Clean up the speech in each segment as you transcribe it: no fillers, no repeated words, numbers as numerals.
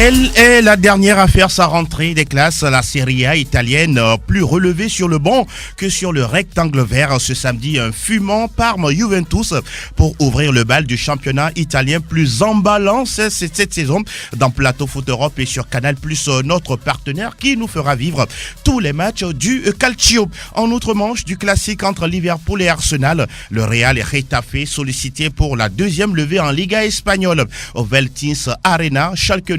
Elle est la dernière à faire sa rentrée des classes. La Serie A italienne, plus relevée sur le banc que sur le rectangle vert. Ce samedi, un fumant Parme-Juventus pour ouvrir le bal du championnat italien plus emballant cette saison dans Plateau Foot Europe et sur Canal+, notre partenaire qui nous fera vivre tous les matchs du Calcio. En outre-manche du classique entre Liverpool et Arsenal, le Real et Getafe sollicités pour la deuxième levée en Liga espagnole. Au Veltins Arena, Schalke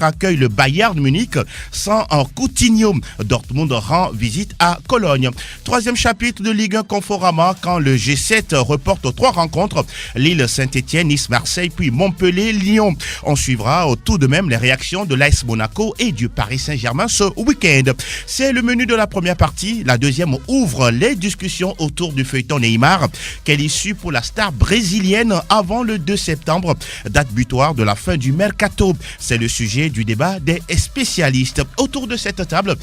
accueille le Bayern Munich sans un Coutinho. Dortmund rend visite à Cologne. Troisième chapitre de Ligue 1 Conforama quand le G7 reporte aux 3 rencontres. Lille, Saint-Etienne, Nice, Marseille, puis Montpellier, Lyon. On suivra tout de même les réactions de l'AS Monaco et du Paris Saint-Germain ce week-end. C'est le menu de la première partie. La deuxième ouvre les discussions autour du feuilleton Neymar. Quelle issue pour la star brésilienne avant le 2 septembre, date butoir de la fin du mercato. C'est le sujet du débat des spécialistes. Autour de cette table,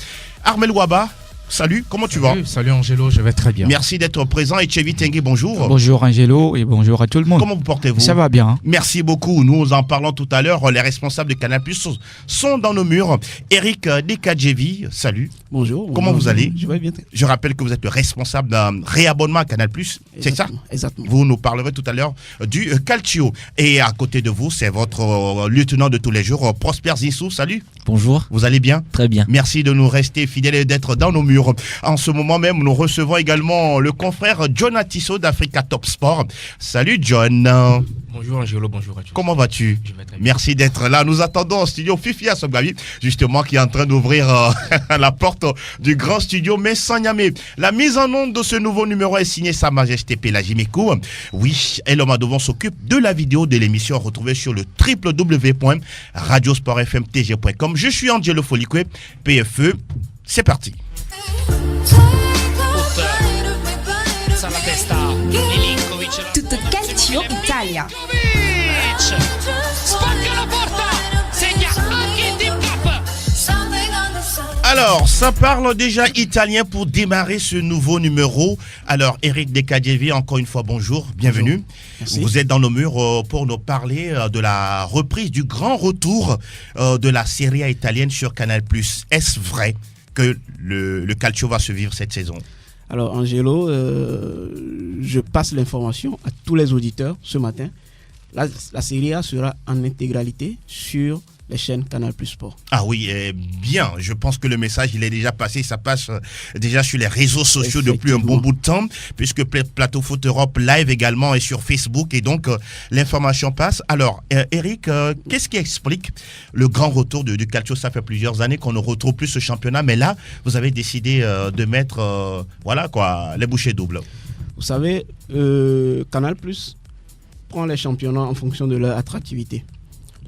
Armel Waba, salut, comment tu vas? Salut Angelo, je vais très bien. Merci d'être présent. Et Tchevi Tengue, bonjour. Bonjour Angelo et bonjour à tout le monde. Comment vous portez-vous? Ça va bien. Merci beaucoup. Nous en parlons tout à l'heure. Les responsables de Canal+ sont dans nos murs. Eric Dekadjevi, salut. Bonjour. Comment vous allez? Je vais bien. Je rappelle que vous êtes le responsable d'un réabonnement à Canal+. C'est ça? Exactement. Vous nous parlerez tout à l'heure du Calcio. Et à côté de vous, c'est votre lieutenant de tous les jours, Prosper Zissou. Salut. Bonjour. Vous allez bien? Très bien. Merci de nous rester fidèles et d'être dans nos murs. En ce moment même, nous recevons également le confrère John Atisso d'Africa Top Sport. Salut John. Bonjour Angelo, bonjour à tous. Comment vas-tu? Je vais très bien. Merci d'être là. Nous attendons au studio Fifi Assogabi, justement, qui est en train d'ouvrir la porte du grand studio Messan Niamey. La mise en onde de ce nouveau numéro est signée Sa Majesté Pélagie Mekou. Oui, Elomadovon s'occupe de la vidéo de l'émission retrouvée sur le www.radiosportfmtg.com. Je suis Angelo Folikwe, PFE. C'est parti. Tutto Calcio Italia. Alors, ça parle déjà italien pour démarrer ce nouveau numéro. Alors, Eric Dekadjevi, encore une fois, bonjour, bienvenue. Merci. Vous êtes dans nos murs pour nous parler de la reprise, du grand retour de la Serie A italienne sur Canal+. Est-ce vrai que le Calcio va se vivre cette saison? Alors Angelo, je passe l'information à tous les auditeurs ce matin. La Serie A sera en intégralité sur les chaînes Canal+ Sport. Ah oui, bien. Je pense que le message, il est déjà passé. Ça passe déjà sur les réseaux sociaux depuis un bon bout de temps, puisque Plateau Foot Europe Live également est sur Facebook. Et donc, l'information passe. Alors, Eric, qu'est-ce qui explique le grand retour du Calcio? Ça fait plusieurs années qu'on ne retrouve plus ce championnat. Mais là, vous avez décidé de mettre les bouchées doubles. Vous savez, Canal+ prend les championnats en fonction de leur attractivité.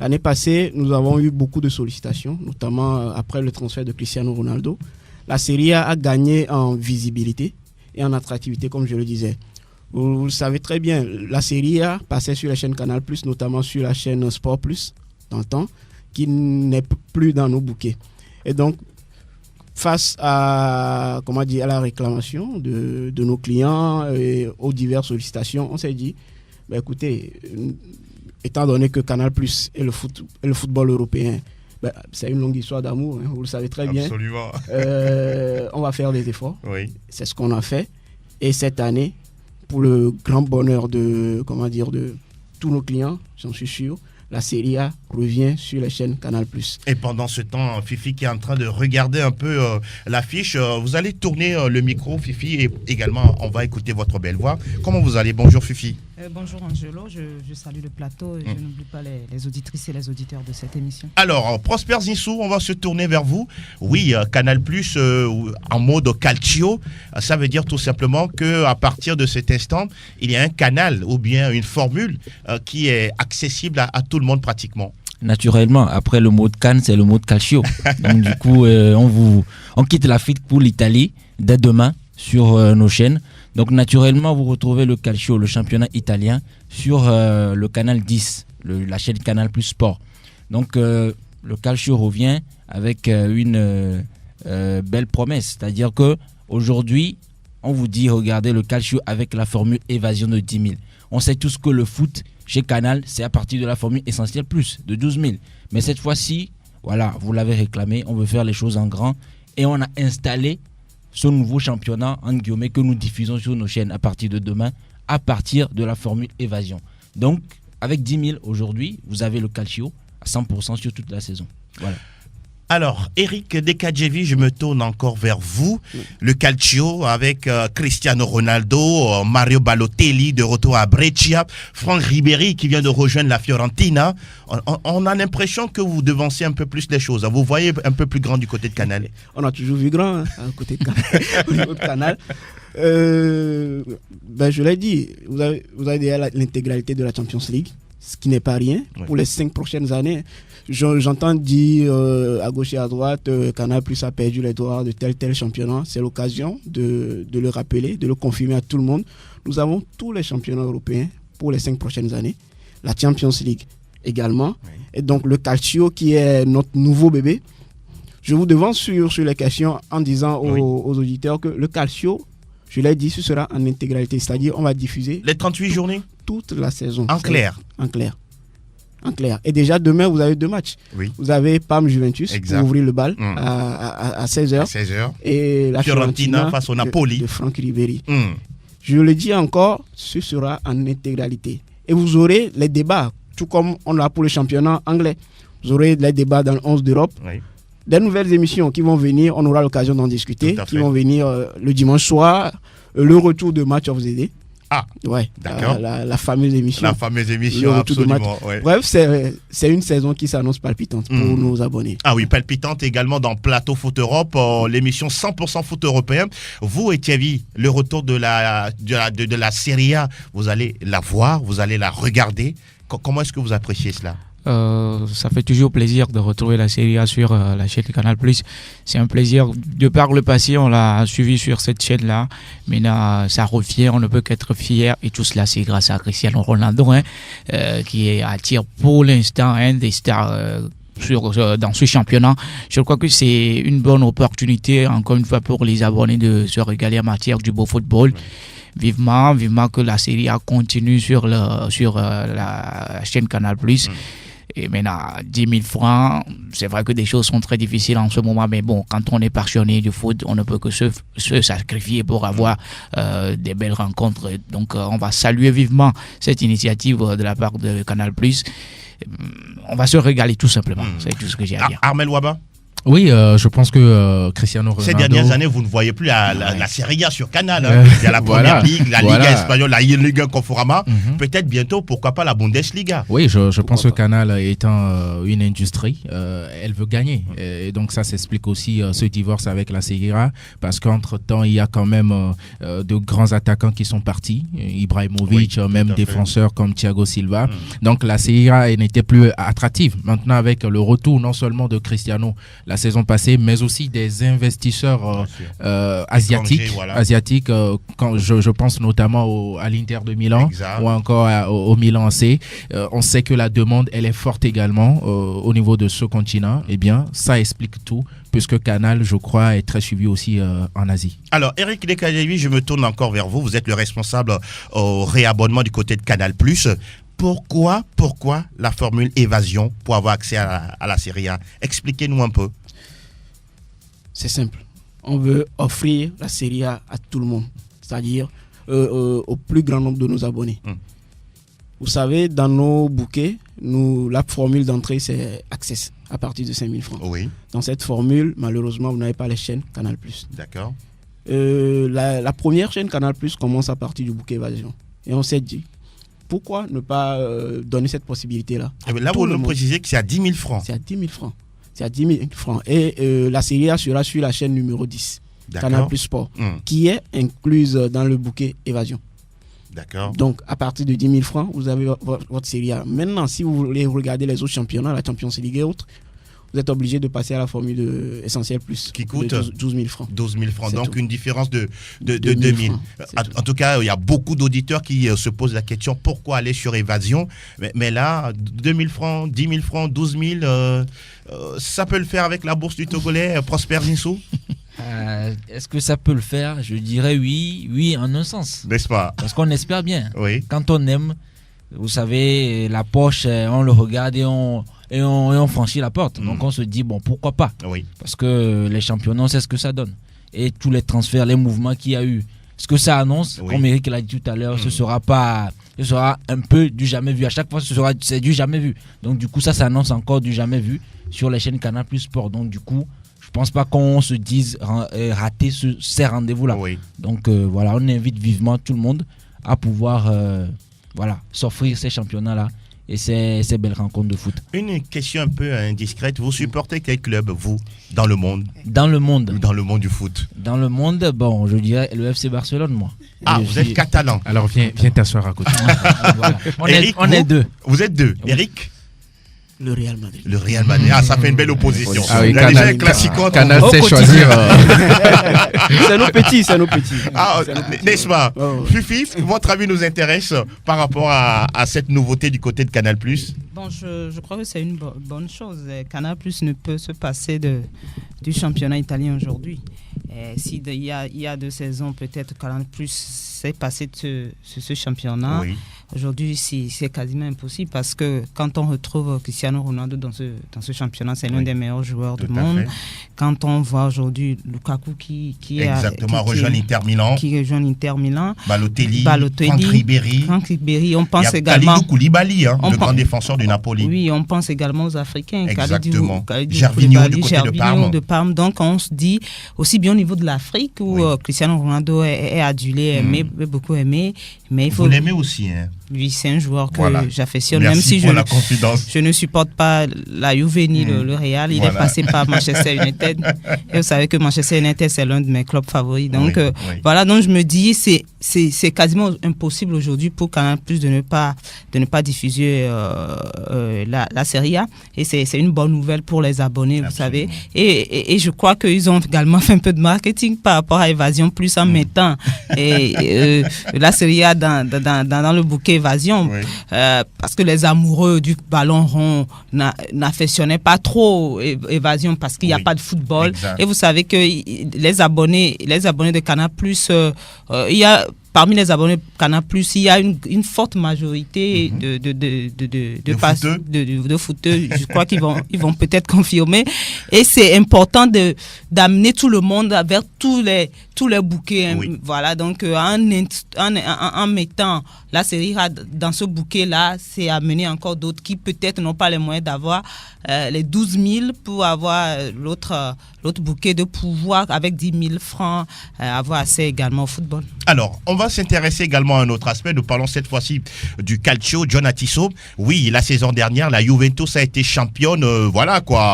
L'année passée, nous avons eu beaucoup de sollicitations, notamment après le transfert de Cristiano Ronaldo. La Serie A gagné en visibilité et en attractivité, comme je le disais. Vous le savez très bien, la Serie A passait sur la chaîne Canal+, notamment sur la chaîne Sport+, dans le temps, qui n'est plus dans nos bouquets. Et donc, face à la réclamation de nos clients et aux diverses sollicitations, on s'est dit, écoutez, étant donné que Canal+ et le football européen, c'est une longue histoire d'amour, vous le savez très bien. Absolument. On va faire des efforts. Oui. C'est ce qu'on a fait. Et cette année, pour le grand bonheur de tous nos clients, j'en suis sûr, la Serie A revient sur les chaînes Canal+. Et pendant ce temps, Fifi qui est en train de regarder un peu l'affiche, vous allez tourner le micro, Fifi, et également on va écouter votre belle voix. Comment vous allez? Bonjour Fifi. Bonjour Angelo, je salue le plateau et je n'oublie pas les auditrices et les auditeurs de cette émission. Alors, Prosper Zissou, on va se tourner vers vous. Oui, Canal+, en mode Calcio, ça veut dire tout simplement qu'à partir de cet instant, il y a un canal ou bien une formule qui est accessible à tout le monde pratiquement. Naturellement, après le mot de Cannes, c'est le mot de Calcio. Donc du coup, on quitte l'Afrique pour l'Italie dès demain sur nos chaînes. Donc naturellement, vous retrouvez le Calcio, le championnat italien, sur le canal 10, la chaîne Canal+ Sport. Donc le Calcio revient avec une belle promesse. C'est-à-dire qu'aujourd'hui, on vous dit, regardez le Calcio avec la formule évasion de 10 000. On sait tous que le foot, chez Canal, c'est à partir de la formule essentielle plus, de 12 000. Mais cette fois-ci, voilà, vous l'avez réclamé, on veut faire les choses en grand. Et on a installé ce nouveau championnat, en guillemets, que nous diffusons sur nos chaînes à partir de demain, à partir de la formule Évasion. Donc, avec 10 000 aujourd'hui, vous avez le Calcio à 100% sur toute la saison. Voilà. Alors, Eric Dekadjevi, je me tourne encore vers vous. Le Calcio avec Cristiano Ronaldo, Mario Balotelli de retour à Brescia, Franck Ribéry qui vient de rejoindre la Fiorentina. On a l'impression que vous devancez un peu plus les choses. Vous voyez un peu plus grand du côté de Canal. On a toujours vu grand à côté de Canal, au niveau de Canal. Je l'ai dit, vous avez déjà l'intégralité de la Champions League, ce qui n'est pas rien pour les 5 prochaines années. J'entends dire à gauche et à droite, Canal Plus a perdu les droits de tel championnat. C'est l'occasion de le rappeler, de le confirmer à tout le monde. Nous avons tous les championnats européens pour les 5 prochaines années. La Champions League également. Oui. Et donc le Calcio qui est notre nouveau bébé. Je vous devance sur les questions en disant aux auditeurs que le Calcio, je l'ai dit, ce sera en intégralité. C'est-à-dire on va diffuser les 38 journées toute la saison. En clair. En clair. Et déjà demain, vous avez 2 matchs. Oui. Vous avez PAM Juventus pour ouvrir le bal à 16h. 16h. Et la Fiorentina face au Napoli. De Franck Ribéry. Je le dis encore, ce sera en intégralité. Et vous aurez les débats, tout comme on l'a pour le championnat anglais. Vous aurez les débats dans le 11 d'Europe. Oui. Des nouvelles émissions qui vont venir, on aura l'occasion d'en discuter, qui vont venir le dimanche soir. Le retour de Match of the Day. Ah, ouais, d'accord. La fameuse émission. La fameuse émission, absolument. Ouais. Bref, c'est une saison qui s'annonce palpitante pour nos abonnés. Ah oui, palpitante également dans Plateau Foot Europe, l'émission 100% foot européen. Vous, Etiavi, le retour de la Serie A, vous allez la voir, vous allez la regarder. Comment est-ce que vous appréciez cela ? Ça fait toujours plaisir de retrouver la Serie A sur la chaîne Canal+. C'est un plaisir. De par le passé, on l'a suivi sur cette chaîne-là. Maintenant, ça revient, on ne peut qu'être fier. Et tout cela, c'est grâce à Cristiano Ronaldo, qui attire pour l'instant des stars dans ce championnat. Je crois que c'est une bonne opportunité, encore une fois, pour les abonnés de se régaler en matière du beau football. Vivement que la Serie A continue sur la chaîne Canal+. Et maintenant, 10 000 francs, c'est vrai que des choses sont très difficiles en ce moment, mais bon, quand on est passionné du foot, on ne peut que se sacrifier pour avoir des belles rencontres. Donc, on va saluer vivement cette initiative de la part de Canal+. On va se régaler tout simplement, c'est tout ce que j'ai à dire. Armel Waba. Oui, je pense que Cristiano Ronaldo... Ces dernières années, vous ne voyez plus la Serie A sur Canal. Il y a la Première Ligue, la Liga espagnole, la Liga Conforama. Peut-être bientôt, pourquoi pas la Bundesliga. Oui, je pense que Canal étant une industrie, elle veut gagner. Et donc ça s'explique aussi ce divorce avec la Serie A, parce qu'entre-temps, il y a quand même de grands attaquants qui sont partis. Ibrahimovic, même défenseurs comme Thiago Silva. Donc la Serie A n'était plus attractive. Maintenant, avec le retour non seulement de Cristiano la saison passée, mais aussi des investisseurs asiatiques. Quand je pense notamment à l'Inter de Milan ou encore au Milan AC. On sait que la demande, elle est forte également au niveau de ce continent. Eh bien, ça explique tout, puisque Canal, je crois, est très suivi aussi en Asie. Alors, Eric Dekadjevi, je me tourne encore vers vous. Vous êtes le responsable au réabonnement du côté de Canal+. Pourquoi la formule Évasion pour avoir accès à la Serie A? Expliquez-nous un peu. C'est simple. On veut offrir la Serie A à tout le monde, c'est-à-dire au plus grand nombre de nos abonnés. Vous savez, dans nos bouquets, la formule d'entrée, c'est Access, à partir de 5 000 francs. Oui. Dans cette formule, malheureusement, vous n'avez pas les chaînes Canal+. D'accord. La première chaîne Canal+ commence à partir du bouquet Évasion. Et on s'est dit, pourquoi ne pas donner cette possibilité-là? Là, vous nous précisez que c'est à 10 000 francs. C'est à 10 000 francs. C'est à 10 000 francs. Et la Serie A sera sur la chaîne numéro 10, Canal+ Sport, qui est incluse dans le bouquet Évasion. D'accord. Donc, à partir de 10 000 francs, vous avez votre Serie A. Maintenant, si vous voulez regarder les autres championnats, la Champions League et autres, vous êtes obligé de passer à la formule Essentiel Plus. Qui coûte 12 000 francs. 12 000 francs, donc une différence de 2 000. En tout cas, il y a beaucoup d'auditeurs qui se posent la question, pourquoi aller sur Évasion? Mais là, 2 000 francs, 10 000 francs, 12 000, ça peut le faire avec la bourse du Togolais, Prosper Nissou? Est-ce que ça peut le faire? Je dirais oui en un sens. N'est-ce pas? Parce qu'on espère bien. Oui. Quand on aime, Vous savez, la poche, on le regarde et on franchit la porte. Donc on se dit, bon, pourquoi pas? Oui. Parce que les championnats, on sait ce que ça donne. Et tous les transferts, les mouvements qu'il y a eu, ce que ça annonce, comme Eric l'a dit tout à l'heure, ce sera un peu du jamais vu. À chaque fois, c'est du jamais vu. Donc du coup, ça annonce encore du jamais vu sur les chaînes Canal+ Sport. Donc du coup, je pense pas qu'on se dise rater ces rendez-vous-là. Oui. Donc voilà, on invite vivement tout le monde à pouvoir s'offrir ces championnats-là et ces belles rencontres de foot. Une question un peu indiscrète. Vous supportez quel club, vous, dans le monde? Dans le monde Du foot. Dans le monde, bon, je dirais le FC Barcelone, moi. Ah, vous êtes catalan. Alors viens t'asseoir à côté. Voilà. Eric, on est deux. Vous êtes deux. Oui. Eric? Le Real Madrid. Le Real Madrid. Ah, ça fait une belle opposition. Ah oui, Il y a déjà un classico entre Canal vous. sait choisir. C'est nos petits, c'est nos petits. Ah, n'est-ce pas? Oh. Fifi, votre avis nous intéresse par rapport à cette nouveauté du côté de Canal+. Bon, je crois que c'est une bonne chose. Canal+ ne peut se passer du championnat italien aujourd'hui. S'il y a 2 saisons, peut-être Canal+ s'est passé de ce championnat. Oui. Aujourd'hui, c'est quasiment impossible parce que quand on retrouve Cristiano Ronaldo dans ce championnat, c'est l'un des meilleurs joueurs du monde. Quand on voit aujourd'hui Lukaku qui rejoint l'Inter Milan. Qui rejoint l'Inter Milan. Balotelli, Franck Ribéry. On pense également. Kalidou Koulibaly, le grand défenseur du Napoli. Oui, on pense également aux Africains. Exactement. Gervinho du côté de Parme. Donc on se dit aussi bien au niveau de l'Afrique où Cristiano Ronaldo est adulé, beaucoup aimé. Mais vous l'aimez aussi, hein? Oui, c'est un joueur que j'affectionne. Merci même si je ne supporte pas la Juve ni le Real. Il est passé par Manchester United. Et vous savez que Manchester United, c'est l'un de mes clubs favoris. Donc voilà, donc je me dis, c'est quasiment impossible aujourd'hui pour Canal+ de ne pas diffuser la Serie A. Et c'est une bonne nouvelle pour les abonnés, vous savez. Et je crois qu'ils ont également fait un peu de marketing par rapport à Évasion Plus en mettant la Serie A dans le bouquet Évasion, parce que les amoureux du ballon rond n'affectionnaient pas trop Évasion parce qu'il n'y a pas de football. Et vous savez que les abonnés de Canal+, il y a parmi les abonnés Canal+, il y a une forte majorité de footeux. Je crois qu'ils vont peut-être confirmer. Et c'est important d'amener tout le monde vers tous les bouquets. Voilà, donc en mettant la Serie A dans ce bouquet-là, c'est amener encore d'autres qui peut-être n'ont pas les moyens d'avoir les 12 000 pour avoir l'autre bouquet, de pouvoir avec 10 000 francs avoir accès également au football. Alors, on va s'intéresser également à un autre aspect. Nous parlons cette fois-ci du calcio. John Atisso, oui, la saison dernière, la Juventus a été championne,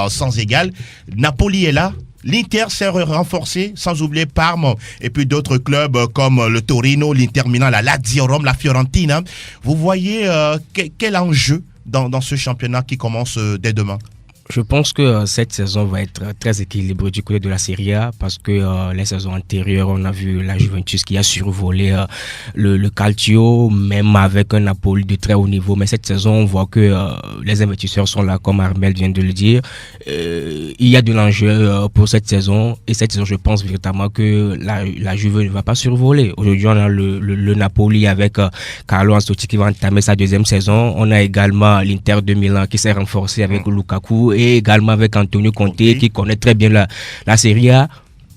sans égal. Napoli est là. L'Inter s'est renforcé, sans oublier Parme, et puis d'autres clubs comme le Torino, l'Inter Milan, la Lazio Rome, la Fiorentina. Vous voyez quel enjeu dans ce championnat qui commence dès demain? Je pense que cette saison va être très équilibrée du côté de la Serie A parce que les saisons antérieures, on a vu la Juventus qui a survolé le Calcio, même avec un Napoli de très haut niveau. Mais cette saison, on voit que les investisseurs sont là, comme Armel vient de le dire. Il y a de l'enjeu pour cette saison. Et cette saison, je pense véritablement que la Juve ne va pas survoler. Aujourd'hui, on a le Napoli avec Carlo Ancelotti qui va entamer sa 2e saison. On a également l'Inter de Milan qui s'est renforcé avec Lukaku, et également avec Antonio Conte qui connaît très bien la Serie A.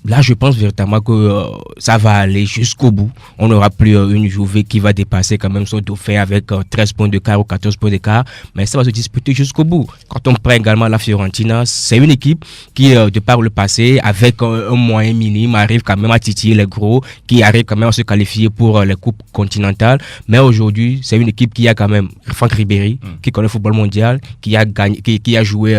Là, je pense véritablement que ça va aller jusqu'au bout. On n'aura plus une Juve qui va dépasser quand même son dauphin avec 13 points d'écart ou 14 points d'écart, mais ça va se disputer jusqu'au bout. Quand on prend également la Fiorentina, c'est une équipe qui, de par le passé, avec un moyen minime, arrive quand même à titiller les gros, qui arrive quand même à se qualifier pour les coupes continentales. Mais aujourd'hui, c'est une équipe qui a quand même Franck Ribéry, qui connaît le football mondial, qui a joué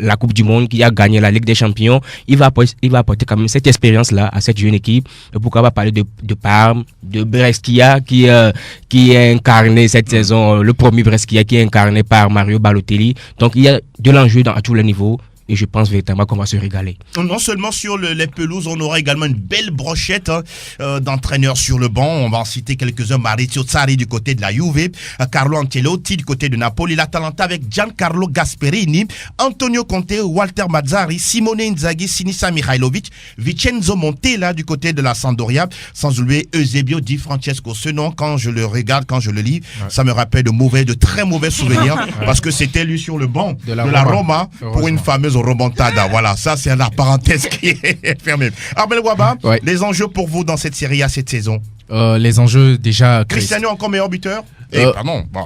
la Coupe du Monde, qui a gagné la Ligue des Champions. Il va apporter quand même cette expérience-là à cette jeune équipe. Et pourquoi pas parler de Parme, de Brescia qui est incarné cette saison, le premier Brescia qui est incarné par Mario Balotelli. Donc il y a de l'enjeu à tous les niveaux. et je pense véritablement qu'on va se régaler. Non seulement sur les pelouses, on aura également une belle brochette d'entraîneurs sur le banc. On va en citer quelques-uns. Maurizio Sarri du côté de la Juve, Carlo Ancelotti du côté de Napoli, l'Atalanta avec Giancarlo Gasperini, Antonio Conte, Walter Mazzarri, Simone Inzaghi, Sinisa Mihajlovic, Vincenzo Montella du côté de la Sampdoria, sans oublier Eusebio Di Francesco. Ce nom, quand je le regarde, quand je le lis, ça me rappelle de très mauvais souvenirs parce que c'était lui sur le banc de la Roma pour une fameuse remontada. Voilà, ça c'est la parenthèse qui est fermée. Abel Waba, les enjeux pour vous dans cette série à cette saison? Les enjeux déjà... Cristiano encore meilleur buteur?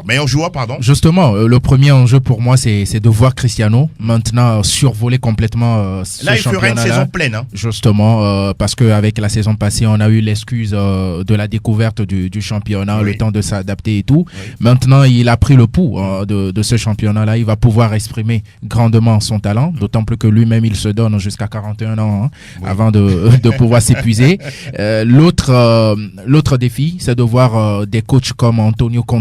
Meilleur joueur, pardon. Justement, le premier enjeu pour moi, c'est de voir Cristiano maintenant survoler complètement ce championnat. Là, il fera une saison pleine. Hein. Justement, parce qu'avec la saison passée, on a eu l'excuse de la découverte du championnat, le temps de s'adapter et tout. Oui. Maintenant, il a pris le pouls de ce championnat-là. Il va pouvoir exprimer grandement son talent, d'autant plus que lui-même, il se donne jusqu'à 41 ans avant de pouvoir s'épuiser. L'autre défi, c'est de voir des coachs comme Antonio Conte,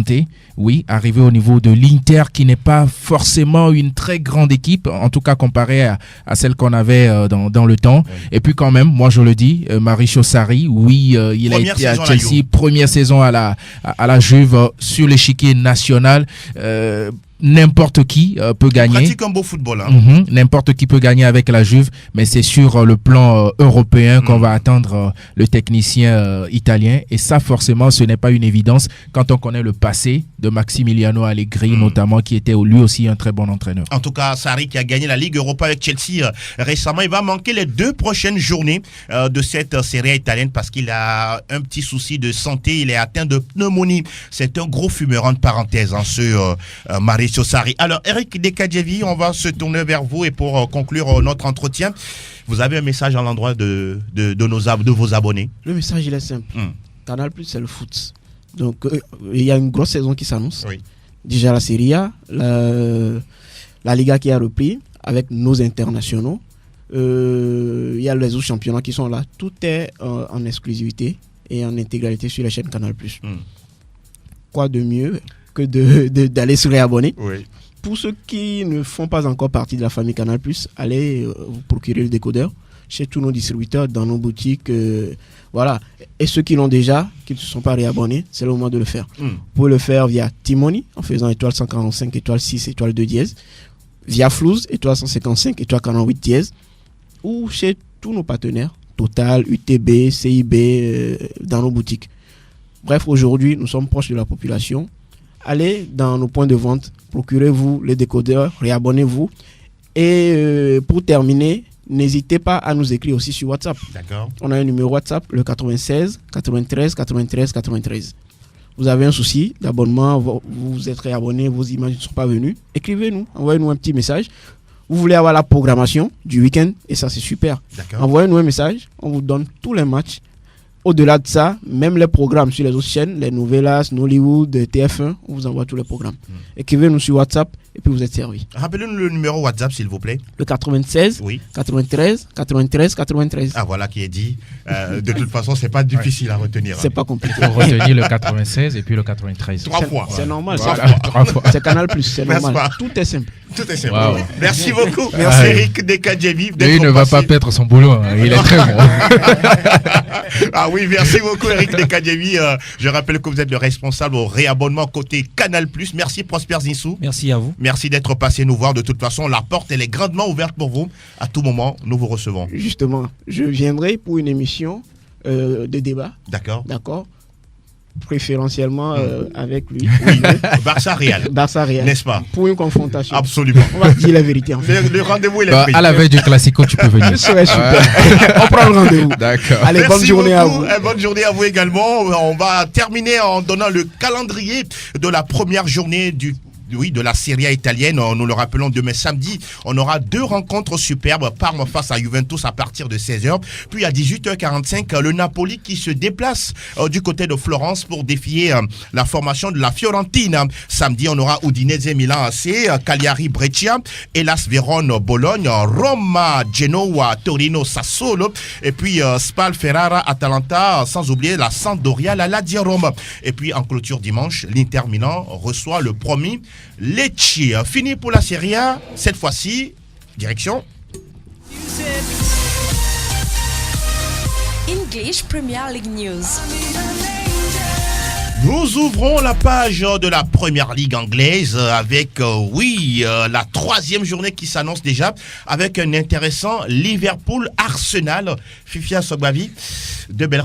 arriver au niveau de l'Inter qui n'est pas forcément une très grande équipe, en tout cas comparée à celle qu'on avait dans le temps. Oui. Et puis quand même, moi je le dis, Maurizio Sarri, il a été à Chelsea, première saison à la Juve sur l'échiquier national. N'importe qui peut gagner. Pratique un beau football. N'importe qui peut gagner avec la Juve, mais c'est sur le plan européen qu'on va attendre le technicien italien. Et ça, forcément, ce n'est pas une évidence quand on connaît le passé de Maximiliano Allegri, notamment, qui était lui aussi un très bon entraîneur. En tout cas, Sarri qui a gagné la Ligue Europa avec Chelsea récemment, il va manquer les 2 prochaines journées de cette série italienne parce qu'il a un petit souci de santé. Il est atteint de pneumonie. C'est un gros fumeur, en parenthèse, ce Maurizio Sarri. Alors, Eric Dekadjevi, on va se tourner vers vous et pour conclure notre entretien, vous avez un message à l'endroit de vos abonnés. Le message, il est simple. Canal+, c'est le foot. Donc, il y a une grosse saison qui s'annonce. Oui. Déjà la Serie A, la Liga qui a repris avec nos internationaux. Il y a les autres championnats qui sont là. Tout est en exclusivité et en intégralité sur la chaîne Canal+. Quoi de mieux que d'aller se réabonner. Oui. Pour ceux qui ne font pas encore partie de la famille Canal+, allez vous procurer le décodeur chez tous nos distributeurs, dans nos boutiques. Voilà. Et ceux qui l'ont déjà, qui ne se sont pas réabonnés, c'est le moment de le faire. Vous pouvez le faire via Timoni, en faisant étoile 145, étoile 6, étoile 2 dièse. Via Flouze, étoile 155, étoile 48 dièse. Ou chez tous nos partenaires, Total, UTB, CIB, dans nos boutiques. Bref, aujourd'hui, nous sommes proches de la population. Allez dans nos points de vente, procurez-vous les décodeurs, réabonnez-vous. Et pour terminer, n'hésitez pas à nous écrire aussi sur WhatsApp. D'accord. On a un numéro WhatsApp, le 96 93 93 93. Vous avez un souci d'abonnement, vous êtes réabonné, vos images ne sont pas venues. Écrivez-nous, envoyez-nous un petit message. Vous voulez avoir la programmation du week-end, et ça c'est super. D'accord. Envoyez-nous un message, on vous donne tous les matchs. Au-delà de ça, même les programmes sur les autres chaînes, les Novelas, Nollywood, TF1, on vous envoie tous les programmes. Écrivez-nous sur WhatsApp et puis vous êtes servis. Rappelez-nous le numéro WhatsApp, s'il vous plaît. Le 96 93 93 93. Ah, voilà qui est dit. De toute façon, c'est pas difficile à retenir. C'est pas compliqué. On retenir le 96 et puis le 93. 3 fois. C'est normal. Voilà. 3 fois. C'est Canal+, c'est normal. Tout est simple. Tout est simple. Wow. Merci beaucoup. Merci Eric Dekadjevi. Lui ne va pas perdre son boulot. Il est très bon. Ah oui, merci beaucoup Eric Dekadjevi. Je rappelle que vous êtes le responsable au réabonnement côté Canal+. Merci Prosper Zinsou. Merci à vous. Merci d'être passé nous voir. De toute façon, la porte elle est grandement ouverte pour vous. À tout moment, nous vous recevons. Justement, je viendrai pour une émission de débat. D'accord. Préférentiellement avec lui. Oui. Barça Real. N'est-ce pas? Pour une confrontation. Absolument. On va dire la vérité. En fait. Le rendez-vous est pris. À la veille du Classico, tu peux venir. Ce serait super. On prend le rendez-vous. D'accord. Allez, bonne journée à vous. Bonne journée à vous également. On va terminer en donnant le calendrier de la première journée de la Serie A italienne. Nous le rappelons, demain samedi, on aura 2 rencontres superbes. Parme face à Juventus à partir de 16h. Puis à 18h45, le Napoli qui se déplace du côté de Florence pour défier la formation de la Fiorentina. Samedi, on aura Udinese Milan AC, Cagliari Brescia, Hellas Vérone Bologne, Roma Genoa Torino Sassuolo, et puis Spal Ferrara Atalanta, sans oublier la Sampdoria, la Lazio Rome. Et puis en clôture dimanche, l'Inter Milan reçoit le promis Lecce. Fini pour la Serie A, cette fois-ci, Direction English Premier League News. Nous ouvrons la page de la Première Ligue anglaise avec, la 3e journée qui s'annonce déjà avec un intéressant Liverpool-Arsenal. Fifia Sogbavi, une belle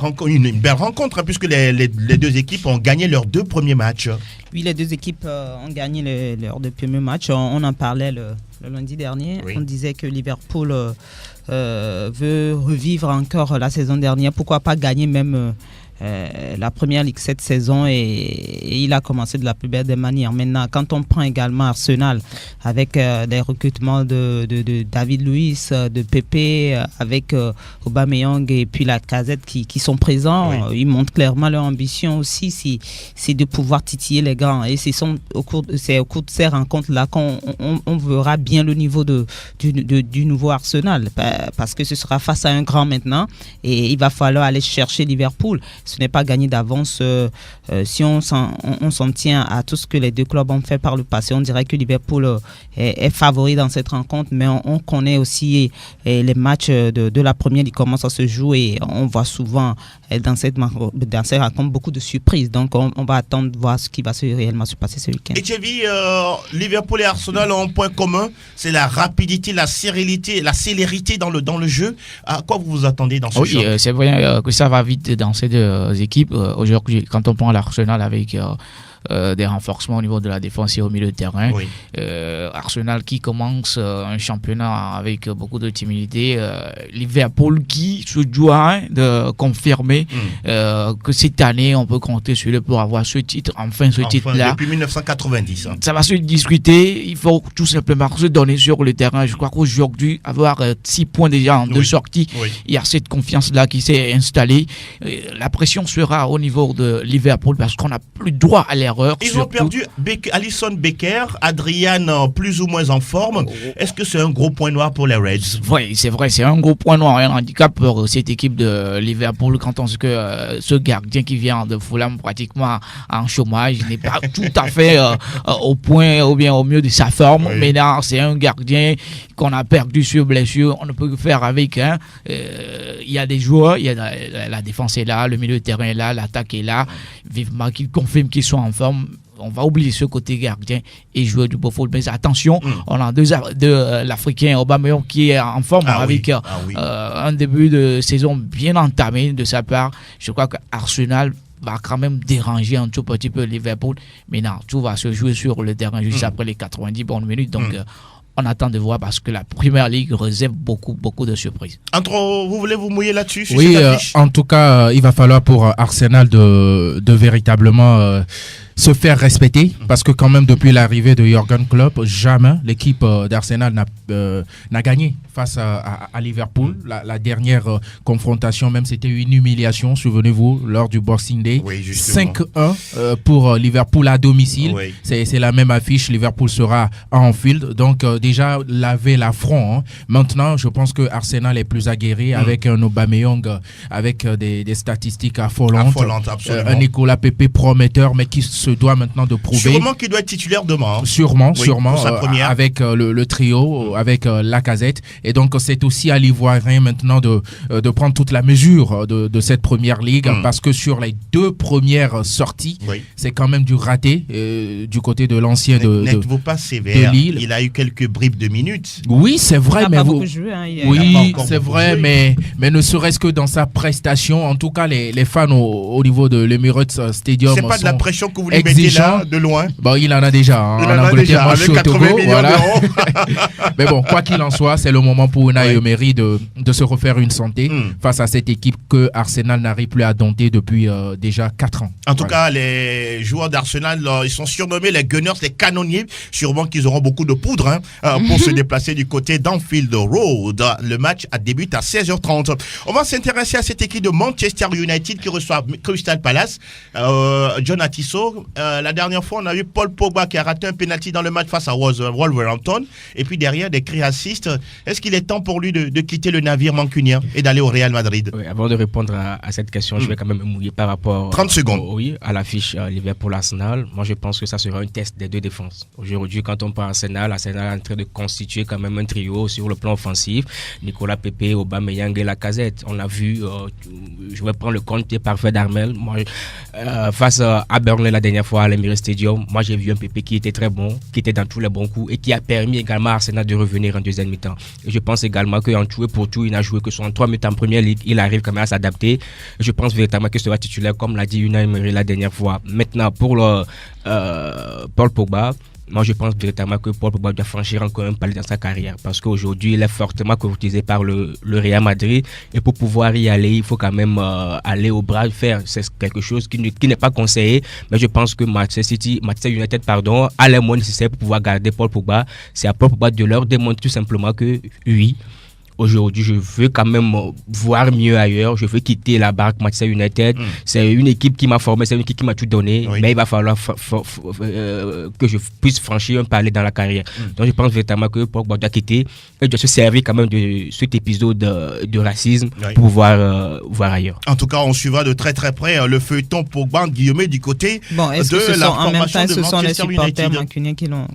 rencontre hein, puisque les deux équipes ont gagné leurs 2 premiers matchs. Oui, les 2 équipes ont gagné leurs 2 premiers matchs. On en parlait le lundi dernier. Oui. On disait que Liverpool veut revivre encore la saison dernière. Pourquoi pas gagner même la Première Ligue cette saison et il a commencé de la plus belle des manières. Maintenant, quand on prend également Arsenal avec les recrutements de David Luiz, de Pepe, avec Aubameyang et puis la Casette qui sont présents, ils montrent clairement leur ambition aussi, c'est de pouvoir titiller les grands. Et c'est au cours de ces rencontres-là qu'on verra bien le niveau du nouveau Arsenal, parce que ce sera face à un grand maintenant et il va falloir aller chercher Liverpool. Ce n'est pas gagné d'avance. Si on s'en tient à tout ce que les 2 clubs ont fait par le passé, on dirait que Liverpool est favori dans cette rencontre, mais on connaît aussi les matchs de la première qui commencent à se jouer et on voit souvent dans cette rencontre beaucoup de surprises. Donc on va attendre de voir ce qui va réellement se passer ce week-end. Et Thierry, Liverpool et Arsenal ont un point commun, c'est la rapidité, la célérité dans le jeu. À quoi vous vous attendez dans ce jeu? C'est vrai que ça va vite dans ces 2 équipes. Aujourd'hui, quand on prend l'Arsenal avec des renforcements au niveau de la défense et au milieu de terrain. Oui. Arsenal qui commence un championnat avec beaucoup de timidité. Liverpool qui se doit de confirmer que cette année, on peut compter sur lui pour avoir ce titre, ce titre-là. Depuis 1990. Hein. Ça va se discuter. Il faut tout simplement se donner sur le terrain. Je crois qu'aujourd'hui, avoir 6 points déjà en 2 sorties, il y a cette confiance-là qui s'est installée. La pression sera au niveau de Liverpool parce qu'on n'a plus droit à l'erreur. Ils ont perdu Alisson Becker, Adrian plus ou moins en forme. Est-ce que c'est un gros point noir pour les Reds? Oui, c'est vrai, c'est un gros point noir, un handicap pour cette équipe de Liverpool quand on sait que ce gardien qui vient de Fulham pratiquement en chômage n'est pas tout à fait au point ou bien au mieux de sa forme. Oui. Mais là, c'est un gardien qu'on a perdu sur blessure, on ne peut que faire avec. Il y a des joueurs, il y a la défense est là, le milieu de terrain est là, l'attaque est là. Vivement qu'ils confirment qu'ils sont en forme. On va oublier ce côté gardien et joueur du beau football. Mais attention, on a l'Africain Aubameyang qui est en forme avec un début de saison bien entamé de sa part. Je crois qu'Arsenal va quand même déranger un tout petit peu Liverpool. Mais non, tout va se jouer sur le terrain juste après les 90 bonnes minutes. Donc, on attend de voir parce que la Première Ligue réserve beaucoup de surprises. Vous voulez vous mouiller là-dessus? Oui, en tout cas, il va falloir pour Arsenal de véritablement se faire respecter parce que quand même depuis l'arrivée de Jürgen Klopp, jamais l'équipe d'Arsenal n'a gagné face à Liverpool. La dernière confrontation même, c'était une humiliation, souvenez-vous, lors du Boxing Day. Oui, 5-1 pour Liverpool à domicile. Oui. C'est la même affiche, Liverpool sera à Anfield. Donc déjà, laver l'affront. Hein. Maintenant, je pense que Arsenal est plus aguerri avec un Aubameyang, avec des statistiques affolantes. Un Nicolas Pepe prometteur, mais qui se doit maintenant de prouver. Sûrement qu'il doit être titulaire demain. Hein. Sûrement, avec le trio, avec Lacazette. Et donc, c'est aussi à l'Ivoirien maintenant de prendre toute la mesure de cette Première Ligue, parce que sur les 2 premières sorties, c'est quand même du raté du côté de l'ancien N'êtes-vous pas sévère? De Lille. Il a eu quelques bribes de minutes. Oui, c'est vrai. Il n'a pas beaucoup joué. Hein, oui, c'est vrai, mais ne serait-ce que dans sa prestation, en tout cas, les fans au niveau de l'Emirates Stadium c'est pas de la pression que vous lui mettez là, de loin. Bon, il en a déjà. Hein, en Angleterre, moi je suis au Togo. Voilà. Mais bon, quoi qu'il en soit, c'est le moment pour Unai Emery de se refaire une santé face à cette équipe que Arsenal n'arrive plus à dompter depuis déjà 4 ans. En tout cas, les joueurs d'Arsenal, ils sont surnommés les Gunners, les canonniers. Sûrement qu'ils auront beaucoup de poudre pour se déplacer du côté d'Anfield Road. Le match débute à 16h30. On va s'intéresser à cette équipe de Manchester United qui reçoit Crystal Palace. John Atisso, La dernière fois, on a eu Paul Pogba qui a raté un penalty dans le match face à Wolverhampton. Et puis derrière, des cris racistes. Est-ce qu'il est temps pour lui de quitter le navire mancunien et d'aller au Real Madrid? Oui, avant de répondre à cette question, je vais quand même me mouiller par rapport 30 secondes. À l'affiche Liverpool-Arsenal. Moi, je pense que ça sera un test des deux défenses. Aujourd'hui, quand on parle Arsenal est en train de constituer quand même un trio sur le plan offensif. Nicolas Pepe, Aubameyang et Lacazette. On a vu, je vais prendre le compte parfait d'Armel. Moi, face à Burnley la dernière fois à l'Emirates Stadium, moi j'ai vu un Pepe qui était très bon, qui était dans tous les bons coups et qui a permis également à Arsenal de revenir en deuxième mi-temps. Et je pense également qu'en tout et pour tout, il n'a joué que 63 minutes en première ligue. Il arrive quand même à s'adapter. Je pense véritablement que ce sera titulaire, comme l'a dit Unai Emery la dernière fois. Maintenant, pour Paul Pogba, moi, je pense véritablement que Paul Pogba doit franchir encore un palier dans sa carrière parce qu'aujourd'hui, il est fortement courtisé par le Real Madrid et pour pouvoir y aller, il faut quand même aller au bras de fer. C'est quelque chose qui n'est pas conseillé, mais je pense que Manchester United, a les moyens nécessaires pour pouvoir garder Paul Pogba. C'est à Paul Pogba de leur démontrer tout simplement que oui, aujourd'hui, je veux quand même voir mieux ailleurs. Je veux quitter la barque Manchester United. C'est une équipe qui m'a formé, c'est une équipe qui m'a tout donné. Oui. Mais il va falloir que je puisse franchir un palier dans la carrière. Donc, je pense véritablement que Pogba doit quitter et doit se servir quand même de cet épisode de racisme pour voir ailleurs. En tout cas, on suivra de très très près le feuilleton Pogba, Guillaume, du côté de la formation de Manchester United. En même temps, ce sont les supporters mancuniens qui l'ont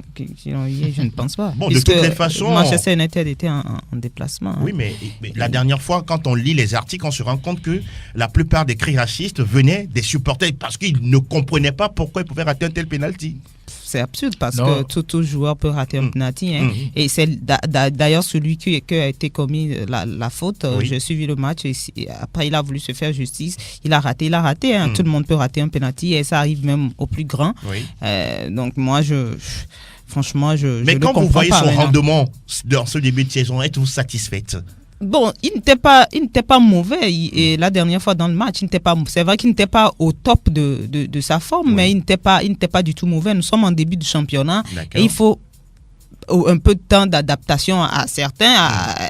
eu, je ne pense pas. Bon, de toutes les façons, Manchester United était en déplacement. Oui, mais la dernière fois, quand on lit les articles, on se rend compte que la plupart des cris racistes venaient des supporters parce qu'ils ne comprenaient pas pourquoi ils pouvaient rater un tel penalty. C'est absurde parce que tout joueur peut rater un penalty. Et c'est d'ailleurs celui qui a été commis la faute. J'ai suivi le match et après il a voulu se faire justice. Il a raté. Tout le monde peut rater un penalty et ça arrive même aux plus grands. Donc moi, franchement, mais quand vous voyez son rendement dans ce début de saison, êtes-vous satisfaite? Bon, il n'était pas mauvais. Et la dernière fois dans le match, c'est vrai qu'il n'était pas au top de sa forme, mais il n'était pas du tout mauvais. Nous sommes en début de championnat et il faut un peu de temps d'adaptation à certains,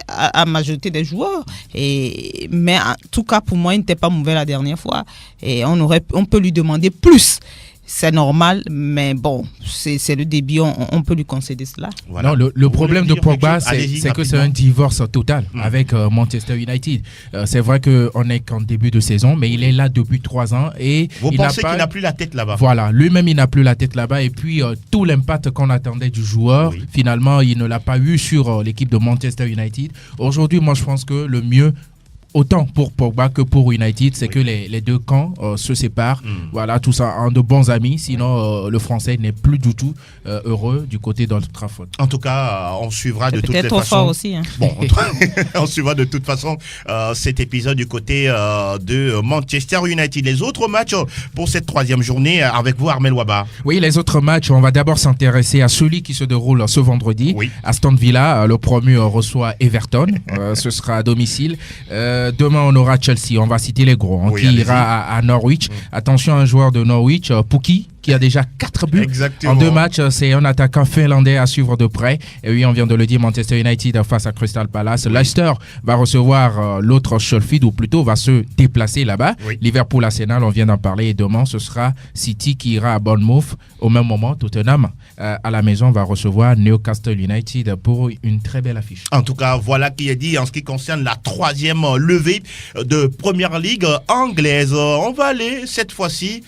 à majorité des joueurs. Mais en tout cas, pour moi, il n'était pas mauvais la dernière fois. Et on peut lui demander plus. C'est normal, mais bon, c'est le début, on peut lui concéder cela. Voilà. Non, le problème de Pogba, c'est que c'est un divorce total avec Manchester United. C'est vrai qu'on n'est qu'en début de saison, mais il est là depuis 3 ans. Et vous pensez qu'il n'a plus la tête là-bas? Voilà, lui-même, il n'a plus la tête là-bas. Et puis, tout l'impact qu'on attendait du joueur, finalement, il ne l'a pas eu sur l'équipe de Manchester United. Aujourd'hui, moi, je pense que le mieux, autant pour Pogba que pour United, c'est que les deux camps se séparent. Voilà, tout ça en de bons amis. Sinon, le Français n'est plus du tout heureux du côté d'Old Trafford. En tout cas, on suivra de toutes les façons. Peut-être trop fort aussi. Bon, on suivra de toute façon cet épisode du côté de Manchester United. Les autres matchs pour cette 3e journée avec vous, Armel Waba. Oui, les autres matchs, on va d'abord s'intéresser à celui qui se déroule ce vendredi. Aston Villa, le promu, reçoit Everton. Ce sera à domicile. Demain, on aura Chelsea. On va citer les gros qui ira à Norwich. Attention, un joueur de Norwich, Pukki, qui a déjà 4 buts en 2 matchs. C'est un attaquant finlandais à suivre de près. Et oui, on vient de le dire, Manchester United face à Crystal Palace. Leicester va recevoir l'autre Sheffield, ou plutôt va se déplacer là-bas. Liverpool, Arsenal, on vient d'en parler. Et demain, ce sera City qui ira à Bournemouth. Au même moment, Tottenham à la maison va recevoir Newcastle United pour une très belle affiche. En tout cas, voilà qui est dit en ce qui concerne la 3e levée de Première Ligue anglaise. On va aller cette fois-ci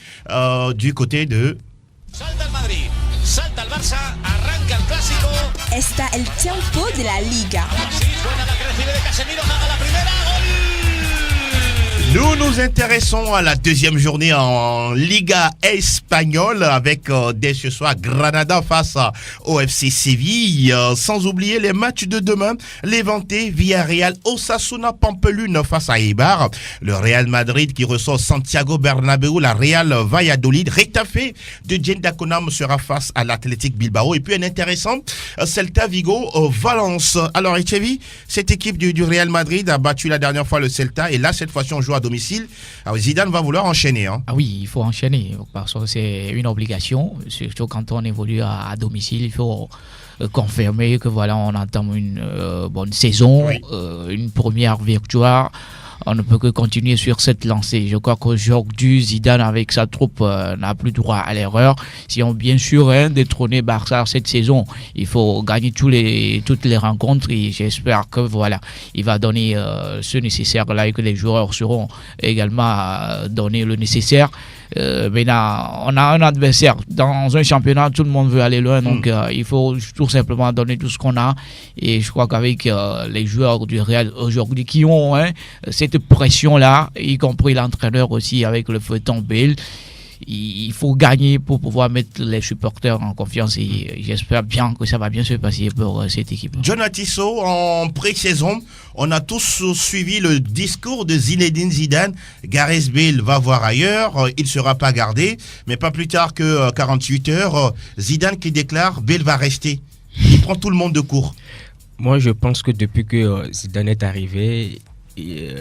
du côté de Salta el Madrid, salta el Barça, arranca el clásico. Está el tiempo de la Liga. Sí, buena la que recibe de Casemiro, haga la primera, gol. Nous nous intéressons à la 2e journée en Liga espagnole avec dès ce soir Granada face au FC Séville. Sans oublier les matchs de demain, Levante, Villarreal, Osasuna, Pampelune face à Eibar. Le Real Madrid qui reçoit Santiago Bernabéu, la Real Valladolid. Retafe de Jenda Konam sera face à l'Athletic Bilbao. Et puis un intéressant, Celta Vigo, Valence. Alors Echevi, cette équipe du Real Madrid a battu la dernière fois le Celta et là cette fois-ci on joue à domicile. Alors Zidane va vouloir enchaîner. Ah oui, il faut enchaîner parce que c'est une obligation, surtout quand on évolue à domicile. Il faut confirmer que voilà, on entame une bonne saison, une première victoire on ne peut que continuer sur cette lancée. Je crois qu'aujourd'hui, Zidane, avec sa troupe, n'a plus droit à l'erreur. Si on bien sûr détrôner Barça cette saison, il faut gagner toutes les rencontres et j'espère que voilà, il va donner ce nécessaire-là et que les joueurs seront également donner le nécessaire. Maintenant, on a un adversaire dans un championnat, tout le monde veut aller loin, donc il faut tout simplement donner tout ce qu'on a. Et je crois qu'avec les joueurs du Real aujourd'hui qui ont cette pression-là, y compris l'entraîneur aussi avec le feuilleton Bale, il faut gagner pour pouvoir mettre les supporters en confiance et j'espère bien que ça va bien se passer pour cette équipe. John Tissot, en pré-saison, on a tous suivi le discours de Zinedine Zidane. Gareth Bale va voir ailleurs, il ne sera pas gardé, mais pas plus tard que 48 heures, Zidane qui déclare Bale va rester. Il prend tout le monde de court. Moi, je pense que depuis que Zidane est arrivé,